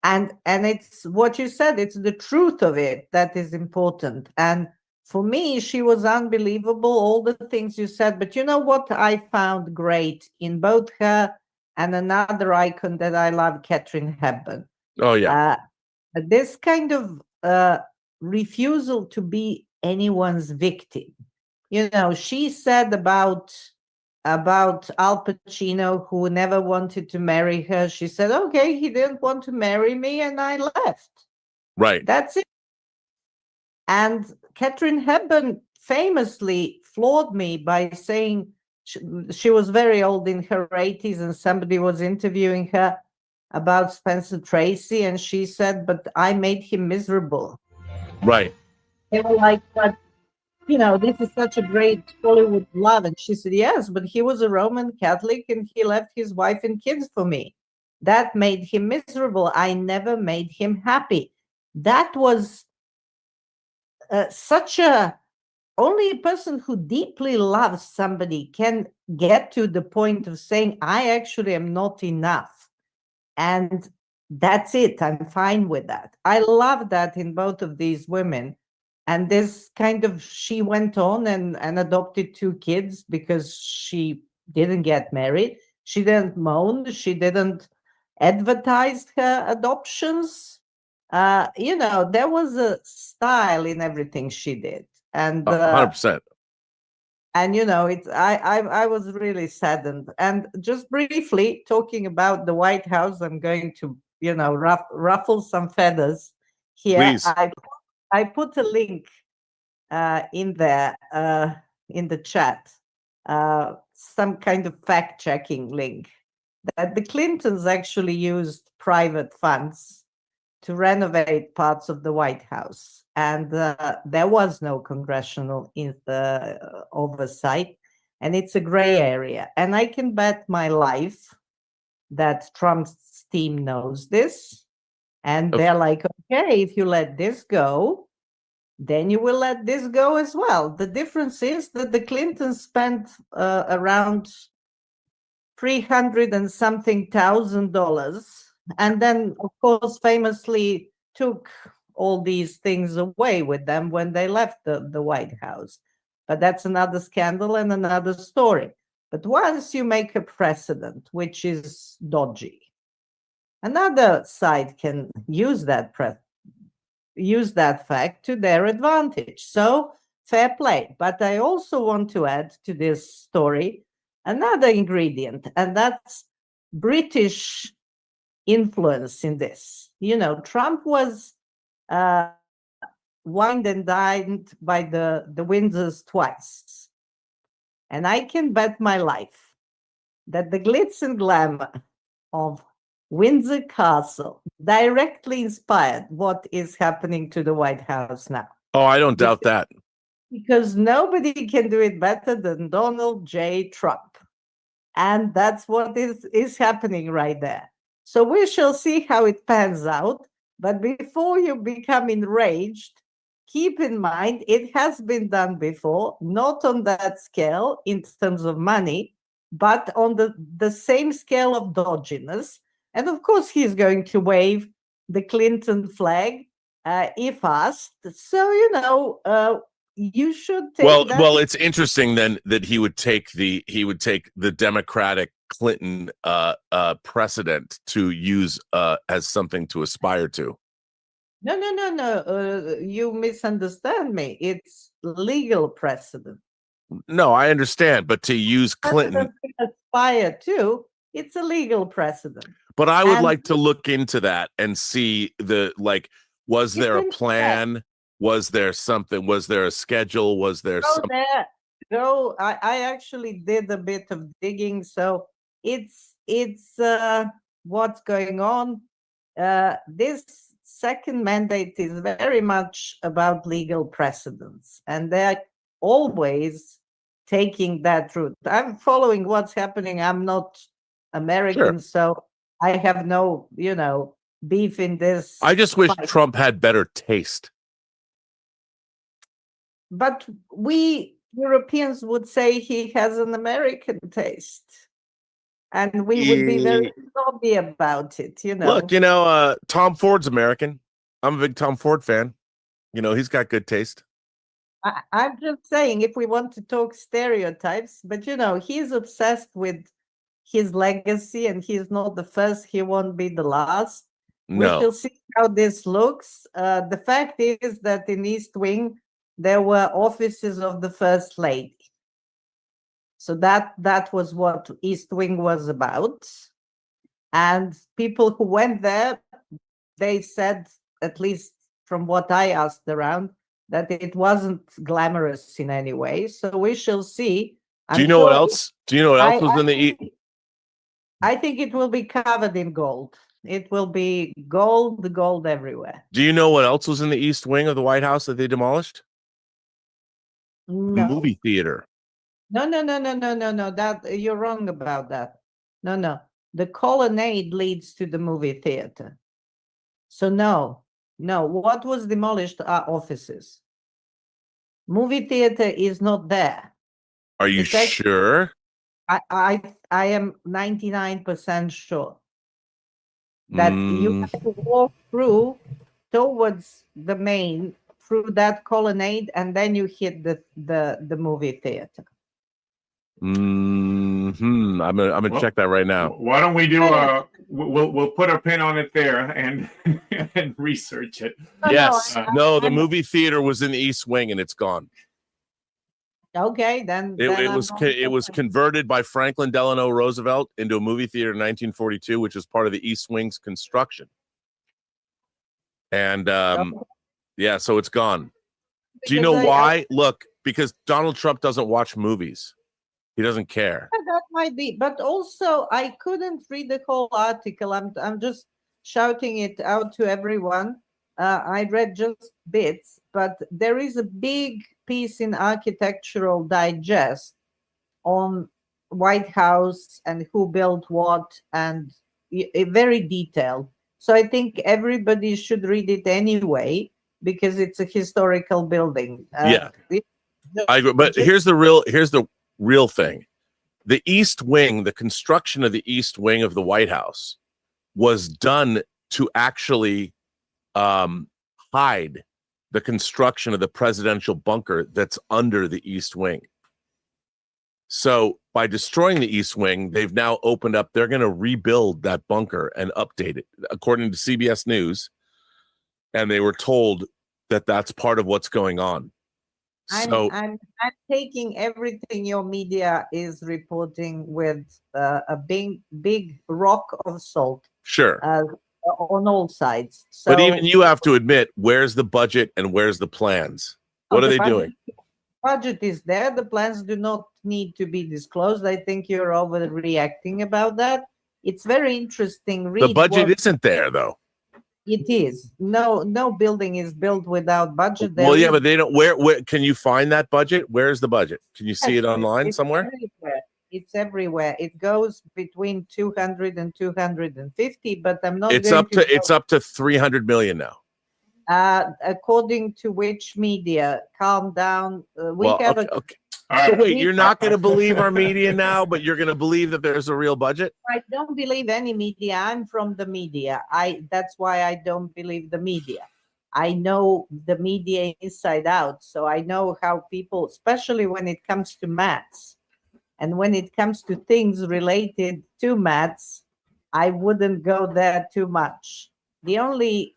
And it's what you said, it's the truth of it that is important. And for me, she was unbelievable, all the things you said. But you know what I found great in both her and another icon that I love, Katharine Hepburn. Oh, yeah. This kind of refusal to be anyone's victim. She said about Al Pacino, who never wanted to marry her. She said, okay, he didn't want to marry me and I left. Right. That's it. And Katharine Hepburn famously floored me by saying she was very old, in her 80s, and somebody was interviewing her about Spencer Tracy, and she said, but I made him miserable. Right. They were like, but this is such a great Hollywood love. And she said, yes, but he was a Roman Catholic and he left his wife and kids for me. That made him miserable. I never made him happy. That was only a person who deeply loves somebody can get to the point of saying, I actually am not enough. And that's it. I'm fine with that. I love that in both of these women. And this kind of, she went on and adopted 2 kids because she didn't get married. She didn't moan. She didn't advertise her adoptions. There was a style in everything she did. And 100%. And I was really saddened. And just briefly talking about the White House, I'm going to ruffle some feathers here. Please. I put a link in there in the chat some kind of fact-checking link that the Clintons actually used private funds to renovate parts of the White House, and there was no congressional oversight, and it's a gray area. And I can bet my life that Trump's team knows this, and they're like, okay, if you let this go, then you will let this go as well. The difference is that the Clintons spent around $300 and something thousand, and then, of course, famously took all these things away with them when they left the White House. But that's another scandal and another story. But once you make a precedent, which is dodgy, another side can use that fact to their advantage. So fair play. But I also want to add to this story another ingredient, and that's British influence in this. You know, Trump was wined and dined by the Windsors twice. And I can bet my life that the glitz and glamour of Windsor Castle directly inspired what is happening to the White House now. Oh, I don't doubt that. Because nobody can do it better than Donald J. Trump. And that's what is happening right there. So we shall see how it pans out. But before you become enraged, keep in mind it has been done before, not on that scale in terms of money, but on the same scale of dodginess. And of course, he's going to wave the Clinton flag if asked. So, you know, you should take that. Well, it's interesting then that he would take the Democratic Clinton precedent to use as something to aspire to. No. You misunderstand me. It's legal precedent. No, I understand, but to use Clinton aspire to, it's a legal precedent. But I would like to look into that and see was there a plan? Was there something? Was there a schedule? Was there something? No, I actually did a bit of digging. So it's what's going on. This second mandate is very much about legal precedents, and they're always taking that route. I'm following what's happening. I'm not American, so I have no, beef in this. I just wish Trump had better taste. But we Europeans would say he has an American taste. And we would be very snobby about it, Look, Tom Ford's American. I'm a big Tom Ford fan. He's got good taste. I'm just saying, if we want to talk stereotypes, but he's obsessed with his legacy, and he's not the first. He won't be the last. No. We shall see how this looks. The fact is that in East Wing, there were offices of the First Lady. So that was what East Wing was about. And people who went there, they said, at least from what I asked around, that it wasn't glamorous in any way. So we shall see. Do you know what else? Do you know what else was in the East? I think it will be covered in gold. It will be gold everywhere. Do you know what else was in the East Wing of the White House that they demolished? No. The movie theater. No. That you're wrong about that. No. The colonnade leads to the movie theater. So no. What was demolished are offices. Movie theater is not there. Are you sure? I am 99% sure that you have to walk through towards the main through that colonnade, and then you hit the movie theater. I'm gonna check that right now. Why don't we do we'll put a pin on it there and and research it. Yes. The movie theater was in the East Wing and it's gone. Okay, then it was converted by Franklin Delano Roosevelt into a movie theater in 1942, which is part of the East Wing's construction. And so it's gone. Do you know why? Look, because Donald Trump doesn't watch movies. He doesn't care. That might be, but also I couldn't read the whole article. I'm just shouting it out to everyone. I read just bits, but there is a big piece in Architectural Digest on White House and who built what, and very detailed. So I think everybody should read it anyway because it's a historical building. I agree. But here's the real thing. The East Wing, the construction of the East Wing of the White House was done to actually hide the construction of the presidential bunker that's under the East Wing. So by destroying the East Wing, they've now opened up, they're going to rebuild that bunker and update it, according to CBS News. And they were told that that's part of what's going on. I'm taking everything your media is reporting with a big rock of salt. Sure. On all sides. So, but even you have to admit, where's the budget and where's the plans? What are they doing? Budget is there. The plans do not need to be disclosed. I think you're overreacting about that. It's very interesting. The budget isn't there, though. It is. No building is built without budget. Well, yeah, but they don't. Where can you find that budget? Where's the budget? Can you see it online somewhere? Everywhere. It's everywhere. It goes between 200 and 250, but I'm not. It's up to 300 million now. According to which media? Calm down. Okay. So wait, you're not going to believe our media now, but you're going to believe that there's a real budget? I don't believe any media. I'm from the media. That's why I don't believe the media. I know the media inside out, so I know how people, especially when it comes to maths, and when it comes to things related to maths, I wouldn't go there too much. The only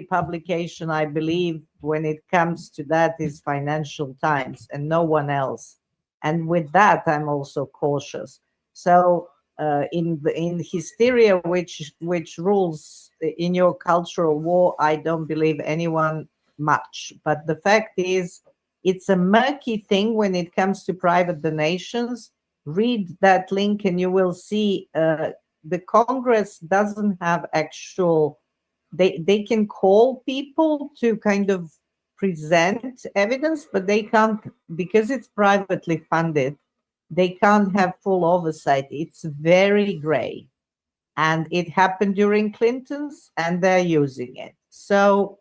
publication I believe when it comes to that is Financial Times and no one else. And with that, I'm also cautious. So in hysteria, which rules in your cultural war, I don't believe anyone much. But the fact is, it's a murky thing when it comes to private donations. Read that link and you will see the Congress doesn't have actual, they can call people to kind of present evidence, but they can't, because it's privately funded, they can't have full oversight. It's very gray. And it happened during Clinton's, and they're using it. So,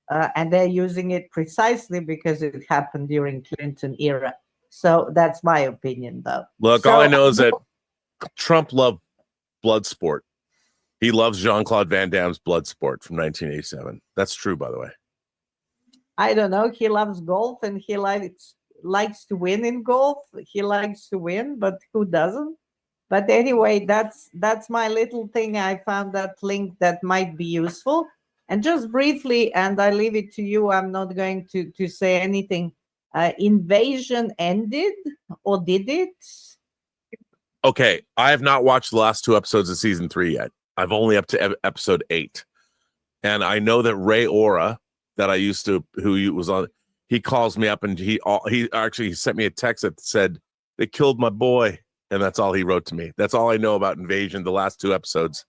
and they're using it precisely because it happened during Clinton era. So that's my opinion, though. Look, all I know is that Trump loved Bloodsport. He loves Jean-Claude Van Damme's Bloodsport from 1987. That's true, by the way. I don't know. He loves golf and he likes to win in golf. He likes to win, but who doesn't? But anyway, that's my little thing. I found that link that might be useful. And just briefly, and I leave it to you, I'm not going to say anything. Invasion ended, or did it? Okay, I have not watched the last 2 episodes of season 3 yet. I've only up to episode 8. And I know that Ray Ora, that I used to, who was on, he calls me up and he actually sent me a text that said, "They killed my boy." And that's all he wrote to me. That's all I know about Invasion, the last 2 episodes.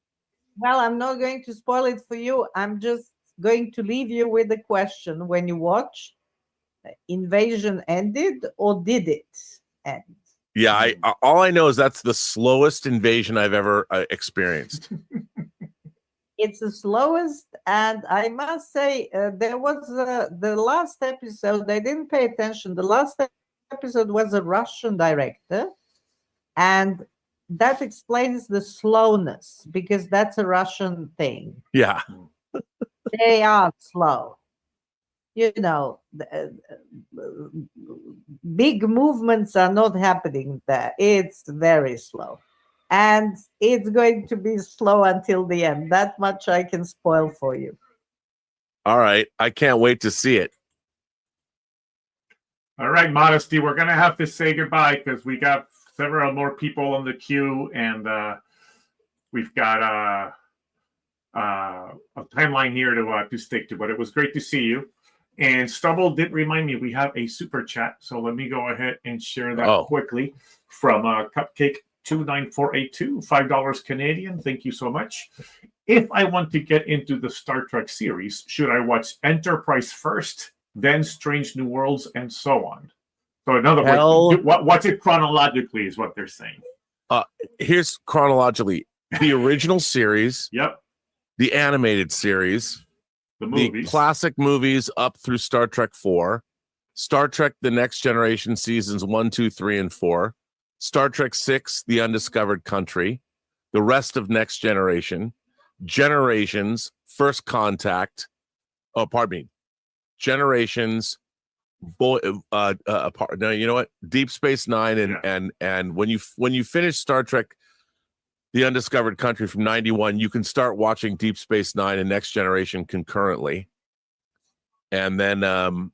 Well, I'm not going to spoil it for you. I'm just going to leave you with a question. When you watch, Invasion ended, or did it end? Yeah, all I know is that's the slowest invasion I've ever experienced. It's the slowest, and I must say, there was the last episode, I didn't pay attention. The last episode was a Russian director, and that explains the slowness, because that's a Russian thing. Yeah. They are slow. You know, big movements are not happening there. It's very slow. And it's going to be slow until the end. That much I can spoil for you. All right. I can't wait to see it. All right, Modesty, we're going to have to say goodbye because we got several more people on the queue, and we've got a timeline here to stick to. But it was great to see you. And Stubble did remind me we have a super chat, so let me go ahead and share that quickly from Cupcake 29482, $5 Canadian. Thank you so much. If I want to get into the Star Trek series, should I watch Enterprise first, then Strange New Worlds, and so on? So in other words, watch it chronologically is what they're saying. Here's chronologically. The original series. Yep. The animated series. The movies. The classic movies up through Star Trek 4. Star Trek The Next Generation seasons 1, 2, 3, and 4. Star Trek 6, The Undiscovered Country. The rest of Next Generation. Generations, First Contact. Oh, pardon me. Generations, no, you know what? Deep Space Nine and when you finish Star Trek The Undiscovered Country from 91, you can start watching Deep Space Nine and Next Generation concurrently. And then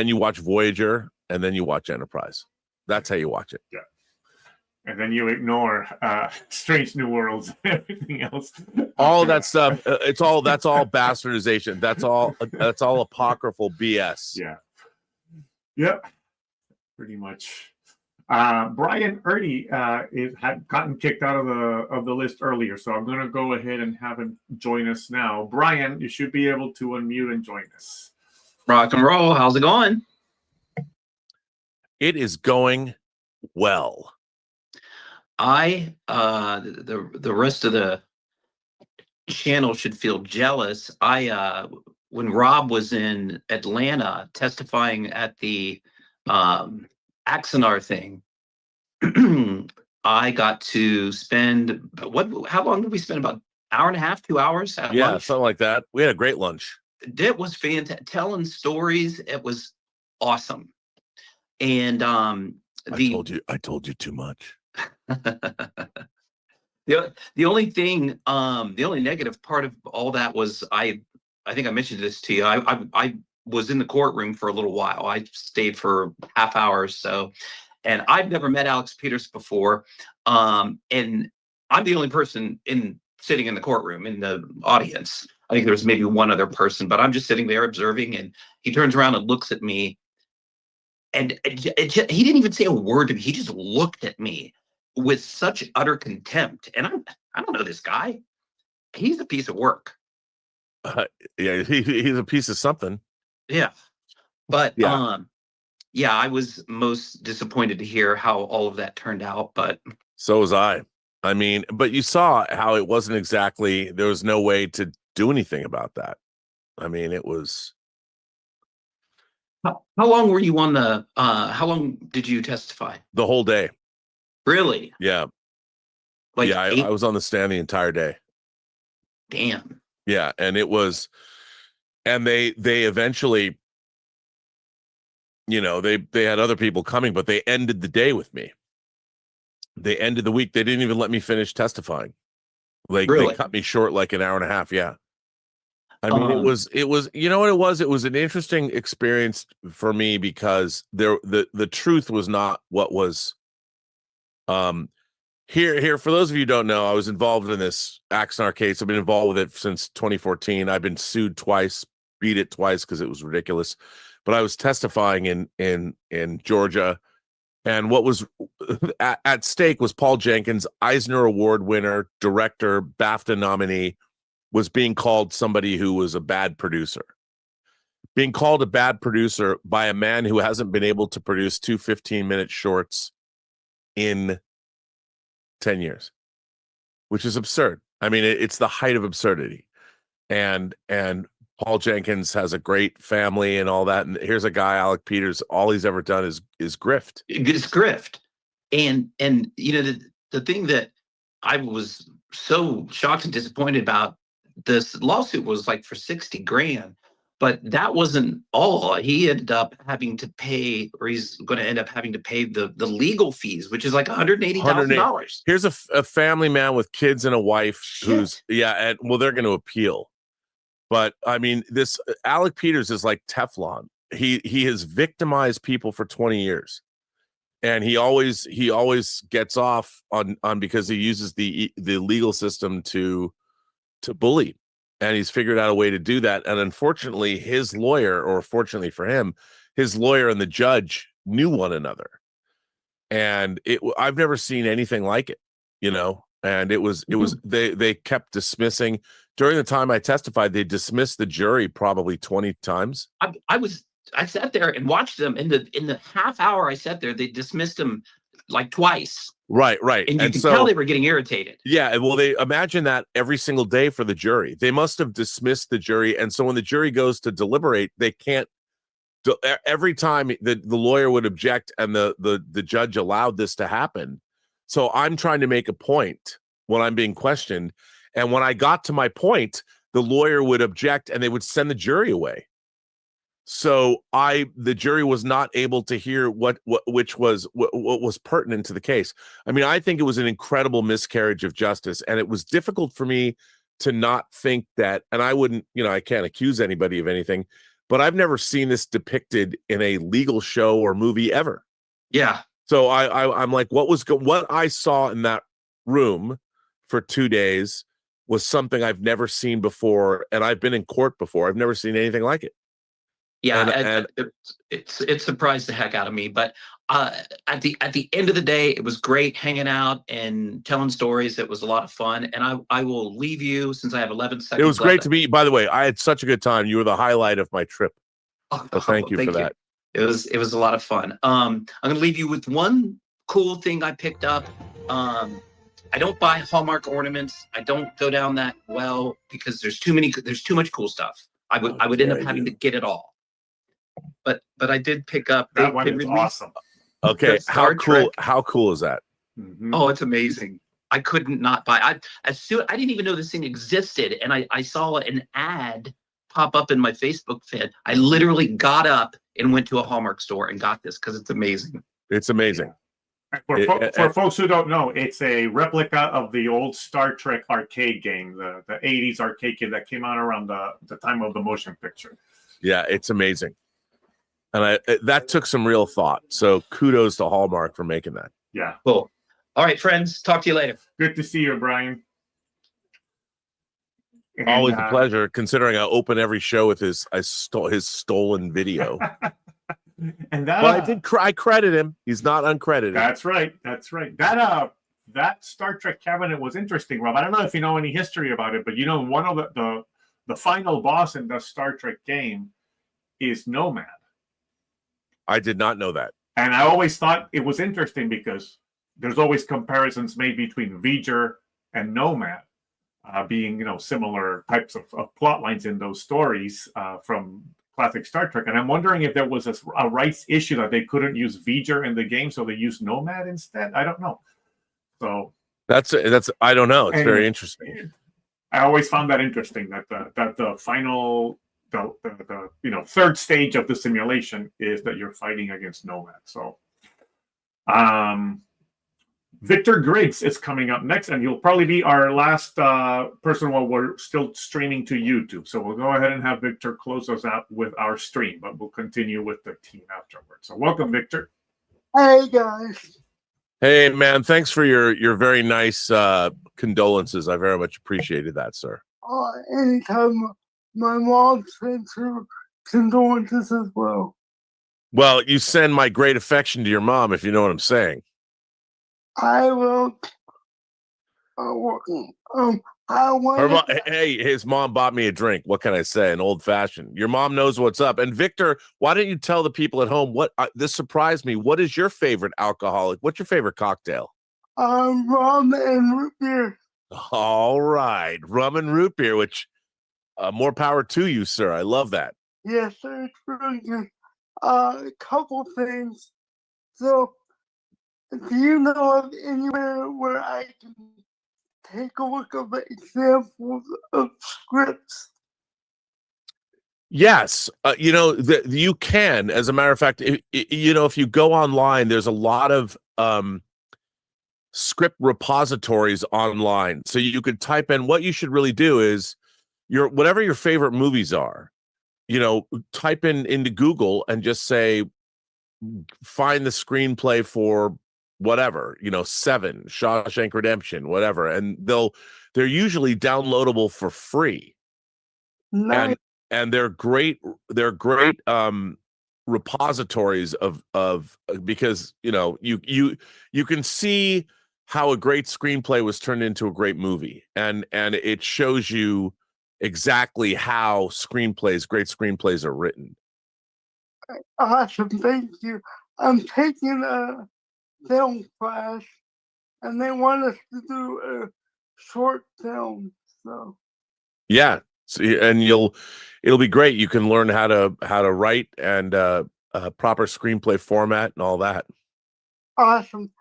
you watch Voyager, and then you watch Enterprise. That's how you watch it. Yeah. And then you ignore Strange New Worlds and everything else. All that stuff. That's all bastardization. That's all apocryphal BS. Yeah. Yep. Pretty much. Brian Erdy had gotten kicked out of the list earlier, so I'm going to go ahead and have him join us now. Brian, you should be able to unmute and join us. Rock and roll. How's it going? It is going well. The rest of the channel should feel jealous. When Rob was in Atlanta testifying at the Axonar thing, I got to spend how long did we spend? About an hour and a half, 2 hours at lunch? Something like that. We had a great lunch. It was fantastic. Telling stories, it was awesome. And I told you too much. The only thing, the only negative part of all that was I think I mentioned this to you. I was in the courtroom for a little while. I stayed for half hour or so, and I've never met Alex Peters before. And I'm the only person sitting in the courtroom in the audience. I think there's maybe one other person, but I'm just sitting there observing. And he turns around and looks at me, and he didn't even say a word to me. He just looked at me with such utter contempt. And I don't know this guy. He's a piece of work. He's a piece of something. Yeah. But I was most disappointed to hear how all of that turned out. But so was I. I mean, but you saw how it wasn't exactly, there was no way to do anything about that. I mean, it was. How long were you on the, how long did you testify? The whole day. Really? Yeah. Like I was on the stand the entire day. Damn. Yeah. And it was, and they eventually, they had other people coming, but they ended the day with me. They ended the week. They didn't even let me finish testifying. Like really? They cut me short like an hour and a half. Yeah. I mean, it was, you know what it was? It was an interesting experience for me because the truth was not what was, here, for those of you who don't know, I was involved in this Axonar case. I've been involved with it since 2014. I've been sued twice, beat it twice because it was ridiculous. But I was testifying in Georgia, and what was at stake was Paul Jenkins, Eisner Award winner, director, BAFTA nominee, was being called somebody who was a bad producer. Being called a bad producer by a man who hasn't been able to produce 2 15-minute shorts in 10 years, which is absurd. I mean, it's the height of absurdity. And Paul Jenkins has a great family and all that. And here's a guy, Alec Peters, all he's ever done is grift. It's grift. And the thing that I was so shocked and disappointed about, this lawsuit was like for $60,000. But that wasn't all. He ended up having to pay, or he's going to end up having to pay the legal fees, which is like $180,000. Here's a family man with kids and a wife who's they're going to appeal. But I mean, this Alec Peters is like Teflon. He has victimized people for 20 years, and he always gets off on because he uses the legal system to bully. and he's figured out a way to do that. And unfortunately, his lawyer, or fortunately for him, his lawyer and the judge knew one another. And I've never seen anything like it, you know. And it was they kept dismissing. During the time I testified, they dismissed the jury probably 20 times. I sat there and watched them in the half hour I sat there. They dismissed him like twice. Right. And you can tell they were getting irritated. Yeah, well, they imagine that every single day for the jury. They must have dismissed the jury, and so when the jury goes to deliberate, they can't. Every time the lawyer would object, and the judge allowed this to happen. So I'm trying to make a point when I'm being questioned, and when I got to my point, the lawyer would object, and they would send the jury away. So the jury was not able to hear what was pertinent to the case. I mean, I think it was an incredible miscarriage of justice, and it was difficult for me to not think that, and I wouldn't, you know, I can't accuse anybody of anything, but I've never seen this depicted in a legal show or movie ever. Yeah. So I'm like, what I saw in that room for 2 days was something I've never seen before, and I've been in court before. I've never seen anything like it. Yeah, it surprised the heck out of me. But at the end of the day, it was great hanging out and telling stories. It was a lot of fun. And I will leave you, since I have 11 seconds. It was great to meet you. By the way, I had such a good time. You were the highlight of my trip. So thank you for that. It was a lot of fun. I'm going to leave you with one cool thing I picked up. I don't buy Hallmark ornaments. I don't go down that well because there's too much cool stuff. I would end up having to get it all. But I did pick up that one. Is awesome. Okay, how cool is that? Mm-hmm. Oh, it's amazing. I couldn't not buy. I didn't even know this thing existed, and I saw an ad pop up in my Facebook feed. I literally got up and went to a Hallmark store and got this because it's amazing. It's amazing. For folks who don't know, it's a replica of the old Star Trek arcade game, the 80s arcade game that came out around the time of the motion picture. Yeah, it's amazing. And that took some real thought. So kudos to Hallmark for making that. Yeah. Cool. All right, friends. Talk to you later. Good to see you, Brian. And, always a pleasure, considering I open every show with his stolen video. And that, I credit him. He's not uncredited. That's right. That Star Trek cabinet was interesting, Rob. I don't know if you know any history about it, but you know, one of the final boss in the Star Trek game is Nomad. I did not know that. And I always thought it was interesting because there's always comparisons made between V'ger and Nomad, being, you know, similar types of plot lines in those stories from classic Star Trek. And I'm wondering if there was a rights issue that they couldn't use V'ger in the game, so they used Nomad instead. I don't know. So that's I don't know. It's very interesting. I always found that interesting that the final the third stage of the simulation is that you're fighting against Nomad. So Victor Griggs is coming up next, and he'll probably be our last person while we're still streaming to YouTube. So we'll go ahead and have Victor close us out with our stream, but we'll continue with the team afterwards. So welcome, Victor. Hey, guys. Hey, man. Thanks for your very nice condolences. I very much appreciated that, sir. Anytime my mom sends her condolences as well. Well, you send my great affection to your mom, if you know what I'm saying. I will. His mom bought me a drink. What can I say? An old fashioned. Your mom knows what's up. And Victor, why don't you tell the people at home what this surprised me? What is your favorite alcoholic? What's your favorite cocktail? Rum and root beer. All right, rum and root beer. Which more power to you, sir. I love that. Yes, sir. It's really good. A couple things. So, do you know of anywhere where I can take a look at examples of scripts? Yes, you can. As a matter of fact, if you go online, there's a lot of script repositories online. So you could type in. What you should really do is whatever your favorite movies are, type into Google and just say, find the screenplay for whatever, Seven, Shawshank Redemption, whatever, and they're usually downloadable for free. Nice. And they're great repositories of because you can see how a great screenplay was turned into a great movie, and it shows you exactly how great screenplays are written. Awesome, thank you. I'm taking a film class, and they want us to do a short film. So Yeah, and it'll be great. You can learn how to write and a proper screenplay format and all that. awesome.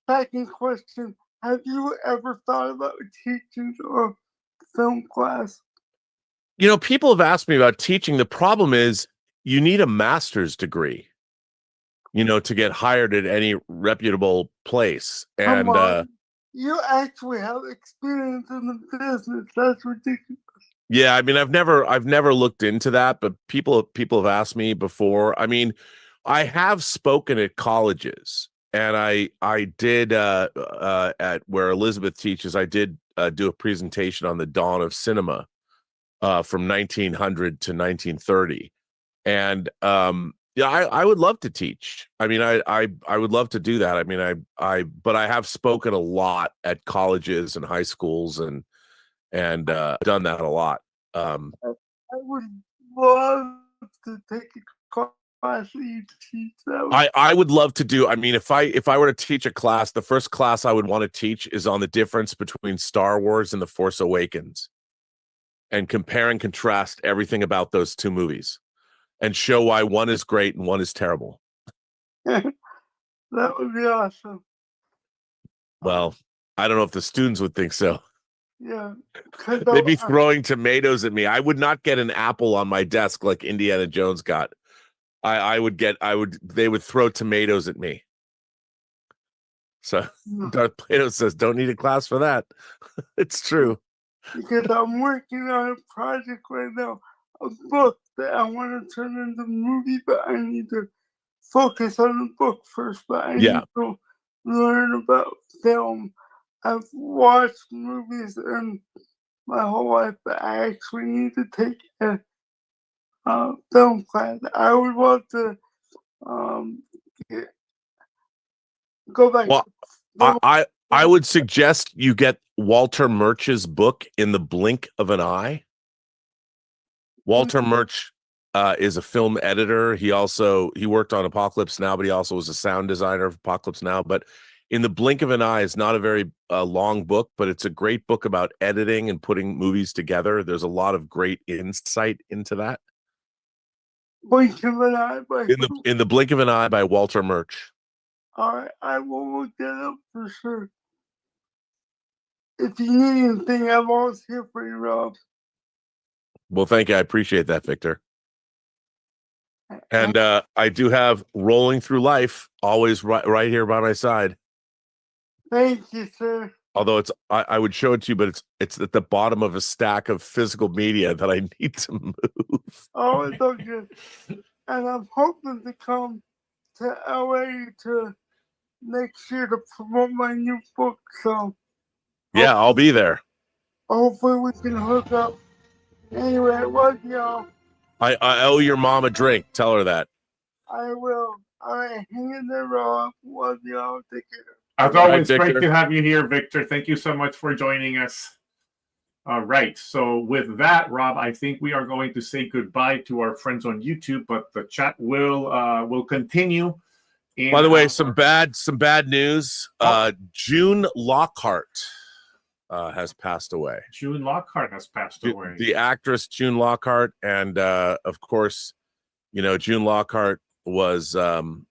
Second question: have you ever thought about teaching a film class? People have asked me about teaching. The problem is you need a master's degree, to get hired at any reputable place. Come And on. You actually have experience in the business. That's ridiculous. yeah, I mean, I've never looked into that, but people have asked me before. I mean, I have spoken at colleges, and I did at where Elizabeth teaches. I did do a presentation on the dawn of cinema from 1900 to 1930, and yeah, I would love to teach. I mean, I would love to do that. I mean, but I have spoken a lot at colleges and high schools and done that a lot. I would love to take a class that you teach. I would love to do. I mean, if I were to teach a class, the first class I would want to teach is on the difference between Star Wars and The Force Awakens, and compare and contrast everything about those two movies, and show why one is great and one is terrible. That would be awesome. Well, I don't know if the students would think so. Yeah. They'd be throwing tomatoes at me. I would not get an apple on my desk like Indiana Jones got. They would throw tomatoes at me. So Darth Plato says, don't need a class for that. It's true. Because I'm working on a project right now, a book that I want to turn into a movie, but I need to focus on the book first. But I need to learn about film. I've watched movies in my whole life, but I actually need to take a film class. I would love to go back. Well, I would suggest you get Walter Murch's book, In the Blink of an Eye. Walter Murch is a film editor. He worked on Apocalypse Now, but he also was a sound designer of Apocalypse Now. But In the Blink of an Eye is not a very long book, but it's a great book about editing and putting movies together. There's a lot of great insight into that. Blink of an Eye by In the Blink of an Eye by Walter Murch. All right, I will look that up for sure. If you need anything, I'm always here for you, Rob. Well, thank you. I appreciate that, Victor. And I do have Rolling Through Life always right here by my side. Thank you, sir. Although I would show it to you, but it's at the bottom of a stack of physical media that I need to move. Oh, it's all good. And I'm hoping to come to LA to next year to promote my new book. So yeah, I'll be there. Hopefully we can hook up. Anyway, I love y'all. I owe your mom a drink. Tell her that. I will. All right, hang in there, Rob. Love y'all. Take care. As always, great to have you here, Victor. Thank you so much for joining us. All right. So with that, Rob, I think we are going to say goodbye to our friends on YouTube, but the chat will continue. By the way, some bad news. June Lockhart has passed away. June Lockhart has passed away. The actress June Lockhart, and of course, June Lockhart was on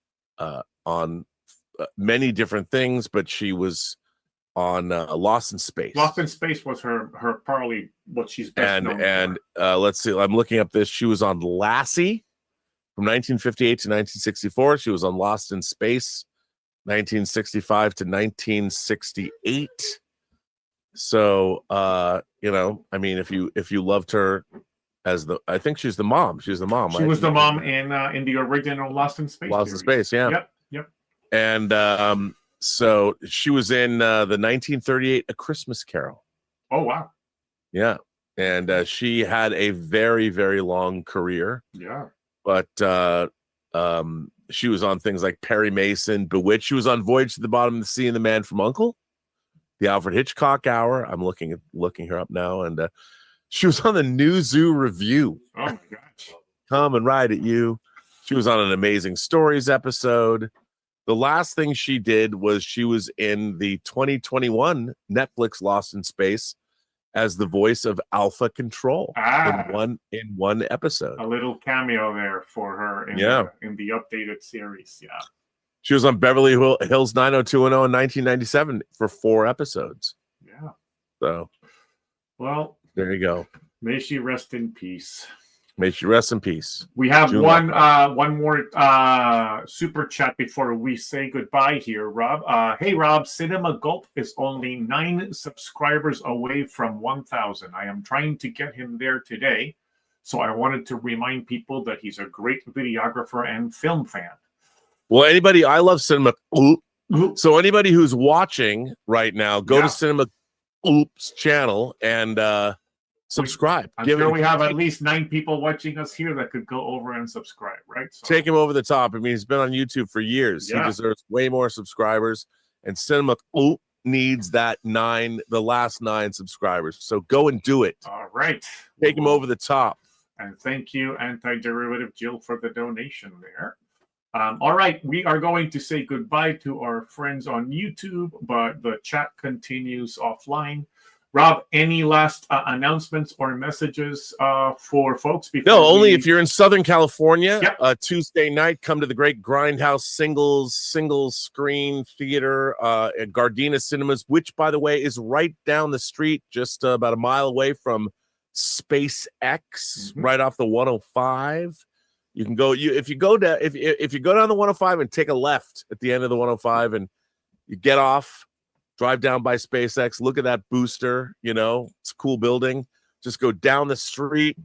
many different things, but she was on Lost in Space. Lost in Space was her probably what she's best known for. Let's see. I'm looking up this. She was on Lassie from 1958 to 1964. She was on Lost in Space 1965 to 1968. So I mean, if you loved her as I think she's the mom. She's the mom. She was the mom in the original Lost in Space. Lost in Space, yeah. Yep. And so she was in the 1938 A Christmas Carol. Oh wow. Yeah. and she had a very, very long career. Yeah. But she was on things like Perry Mason, Bewitched. She was on Voyage to the Bottom of the Sea and The Man from U.N.C.L.E., The Alfred Hitchcock Hour. I'm looking her up now, and she was on the New Zoo Review. Oh my gosh! Coming right at you. She was on an Amazing Stories episode. The last thing she did was she was in the 2021 Netflix Lost in Space as the voice of Alpha Control in one episode. A little cameo there for her in the updated series. Yeah. She was on Beverly Hills 90210 in 1997 for 4 episodes. Yeah. So, well, there you go. May she rest in peace. May she rest in peace. We have one more super chat before we say goodbye here, Rob. Hey, Rob, Cinema Gulp is only 9 subscribers away from 1,000. I am trying to get him there today, so I wanted to remind people that he's a great videographer and film fan. Well, I love Cinema. So anybody who's watching right now, go to Cinema Oop's channel and subscribe. I'm sure we have at least 9 people watching us here that could go over and subscribe, right? So, take him over the top. I mean, he's been on YouTube for years. Yeah. He deserves way more subscribers. And Cinema needs the last 9 subscribers. So go and do it. All right. Take him over the top. And thank you, Anti-Derivative Jill, for the donation there. All right, we are going to say goodbye to our friends on YouTube, but the chat continues offline. Rob, any last announcements or messages for folks? Only if you're in Southern California, Tuesday night, come to the Great Grindhouse single screen theater at Gardena Cinemas, which, by the way, is right down the street, just about a mile away from SpaceX, right off the 105. You can go. If you go down the 105 and take a left at the end of the 105, and you get off. Drive down by SpaceX, look at that booster, it's a cool building. Just go down the street.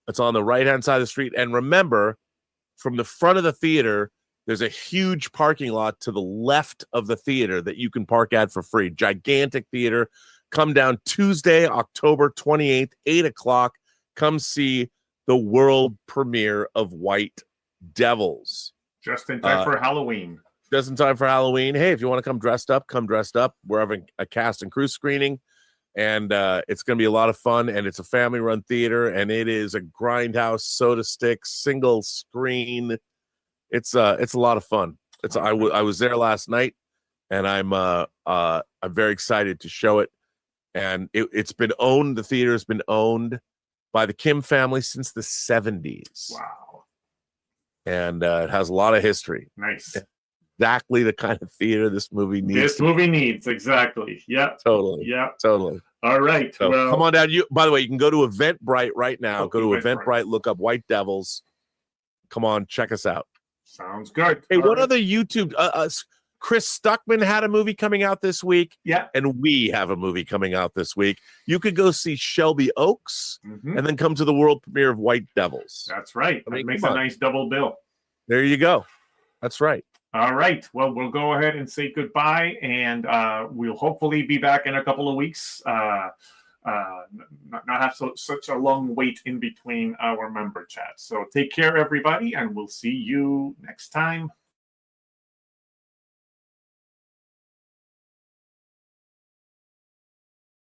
It's on the right-hand side of the street. And remember, from the front of the theater, there's a huge parking lot to the left of the theater that you can park at for free. Gigantic theater. Come down Tuesday, October 28th, 8 o'clock. Come see the world premiere of White Devils. Just in time for Halloween. Just in time for Halloween. Hey, if you want to come dressed up, come dressed up. We're having a cast and crew screening, and it's going to be a lot of fun. And it's a family-run theater, and it is a grindhouse, soda stick, single screen. It's a lot of fun. I was there last night, and I'm very excited to show it. And it's been owned. The theater has been owned by the Kim family since the 70s. Wow. And it has a lot of history. Nice. Exactly the kind of theater this movie needs. Exactly. Yeah. Totally. Yeah. Totally. All right. So well, come on down. By the way, you can go to Eventbrite right now. Go to Eventbrite, look up White Devils. Come on, check us out. Sounds good. Hey, what other YouTube? Chris Stuckman had a movie coming out this week. Yeah. And we have a movie coming out this week. You could go see Shelby Oaks and then come to the world premiere of White Devils. That's right. That makes a nice double bill. There you go. That's right. All right. Well, we'll go ahead and say goodbye, and we'll hopefully be back in a couple of weeks. Not have such a long wait in between our member chats. So take care, everybody, and we'll see you next time.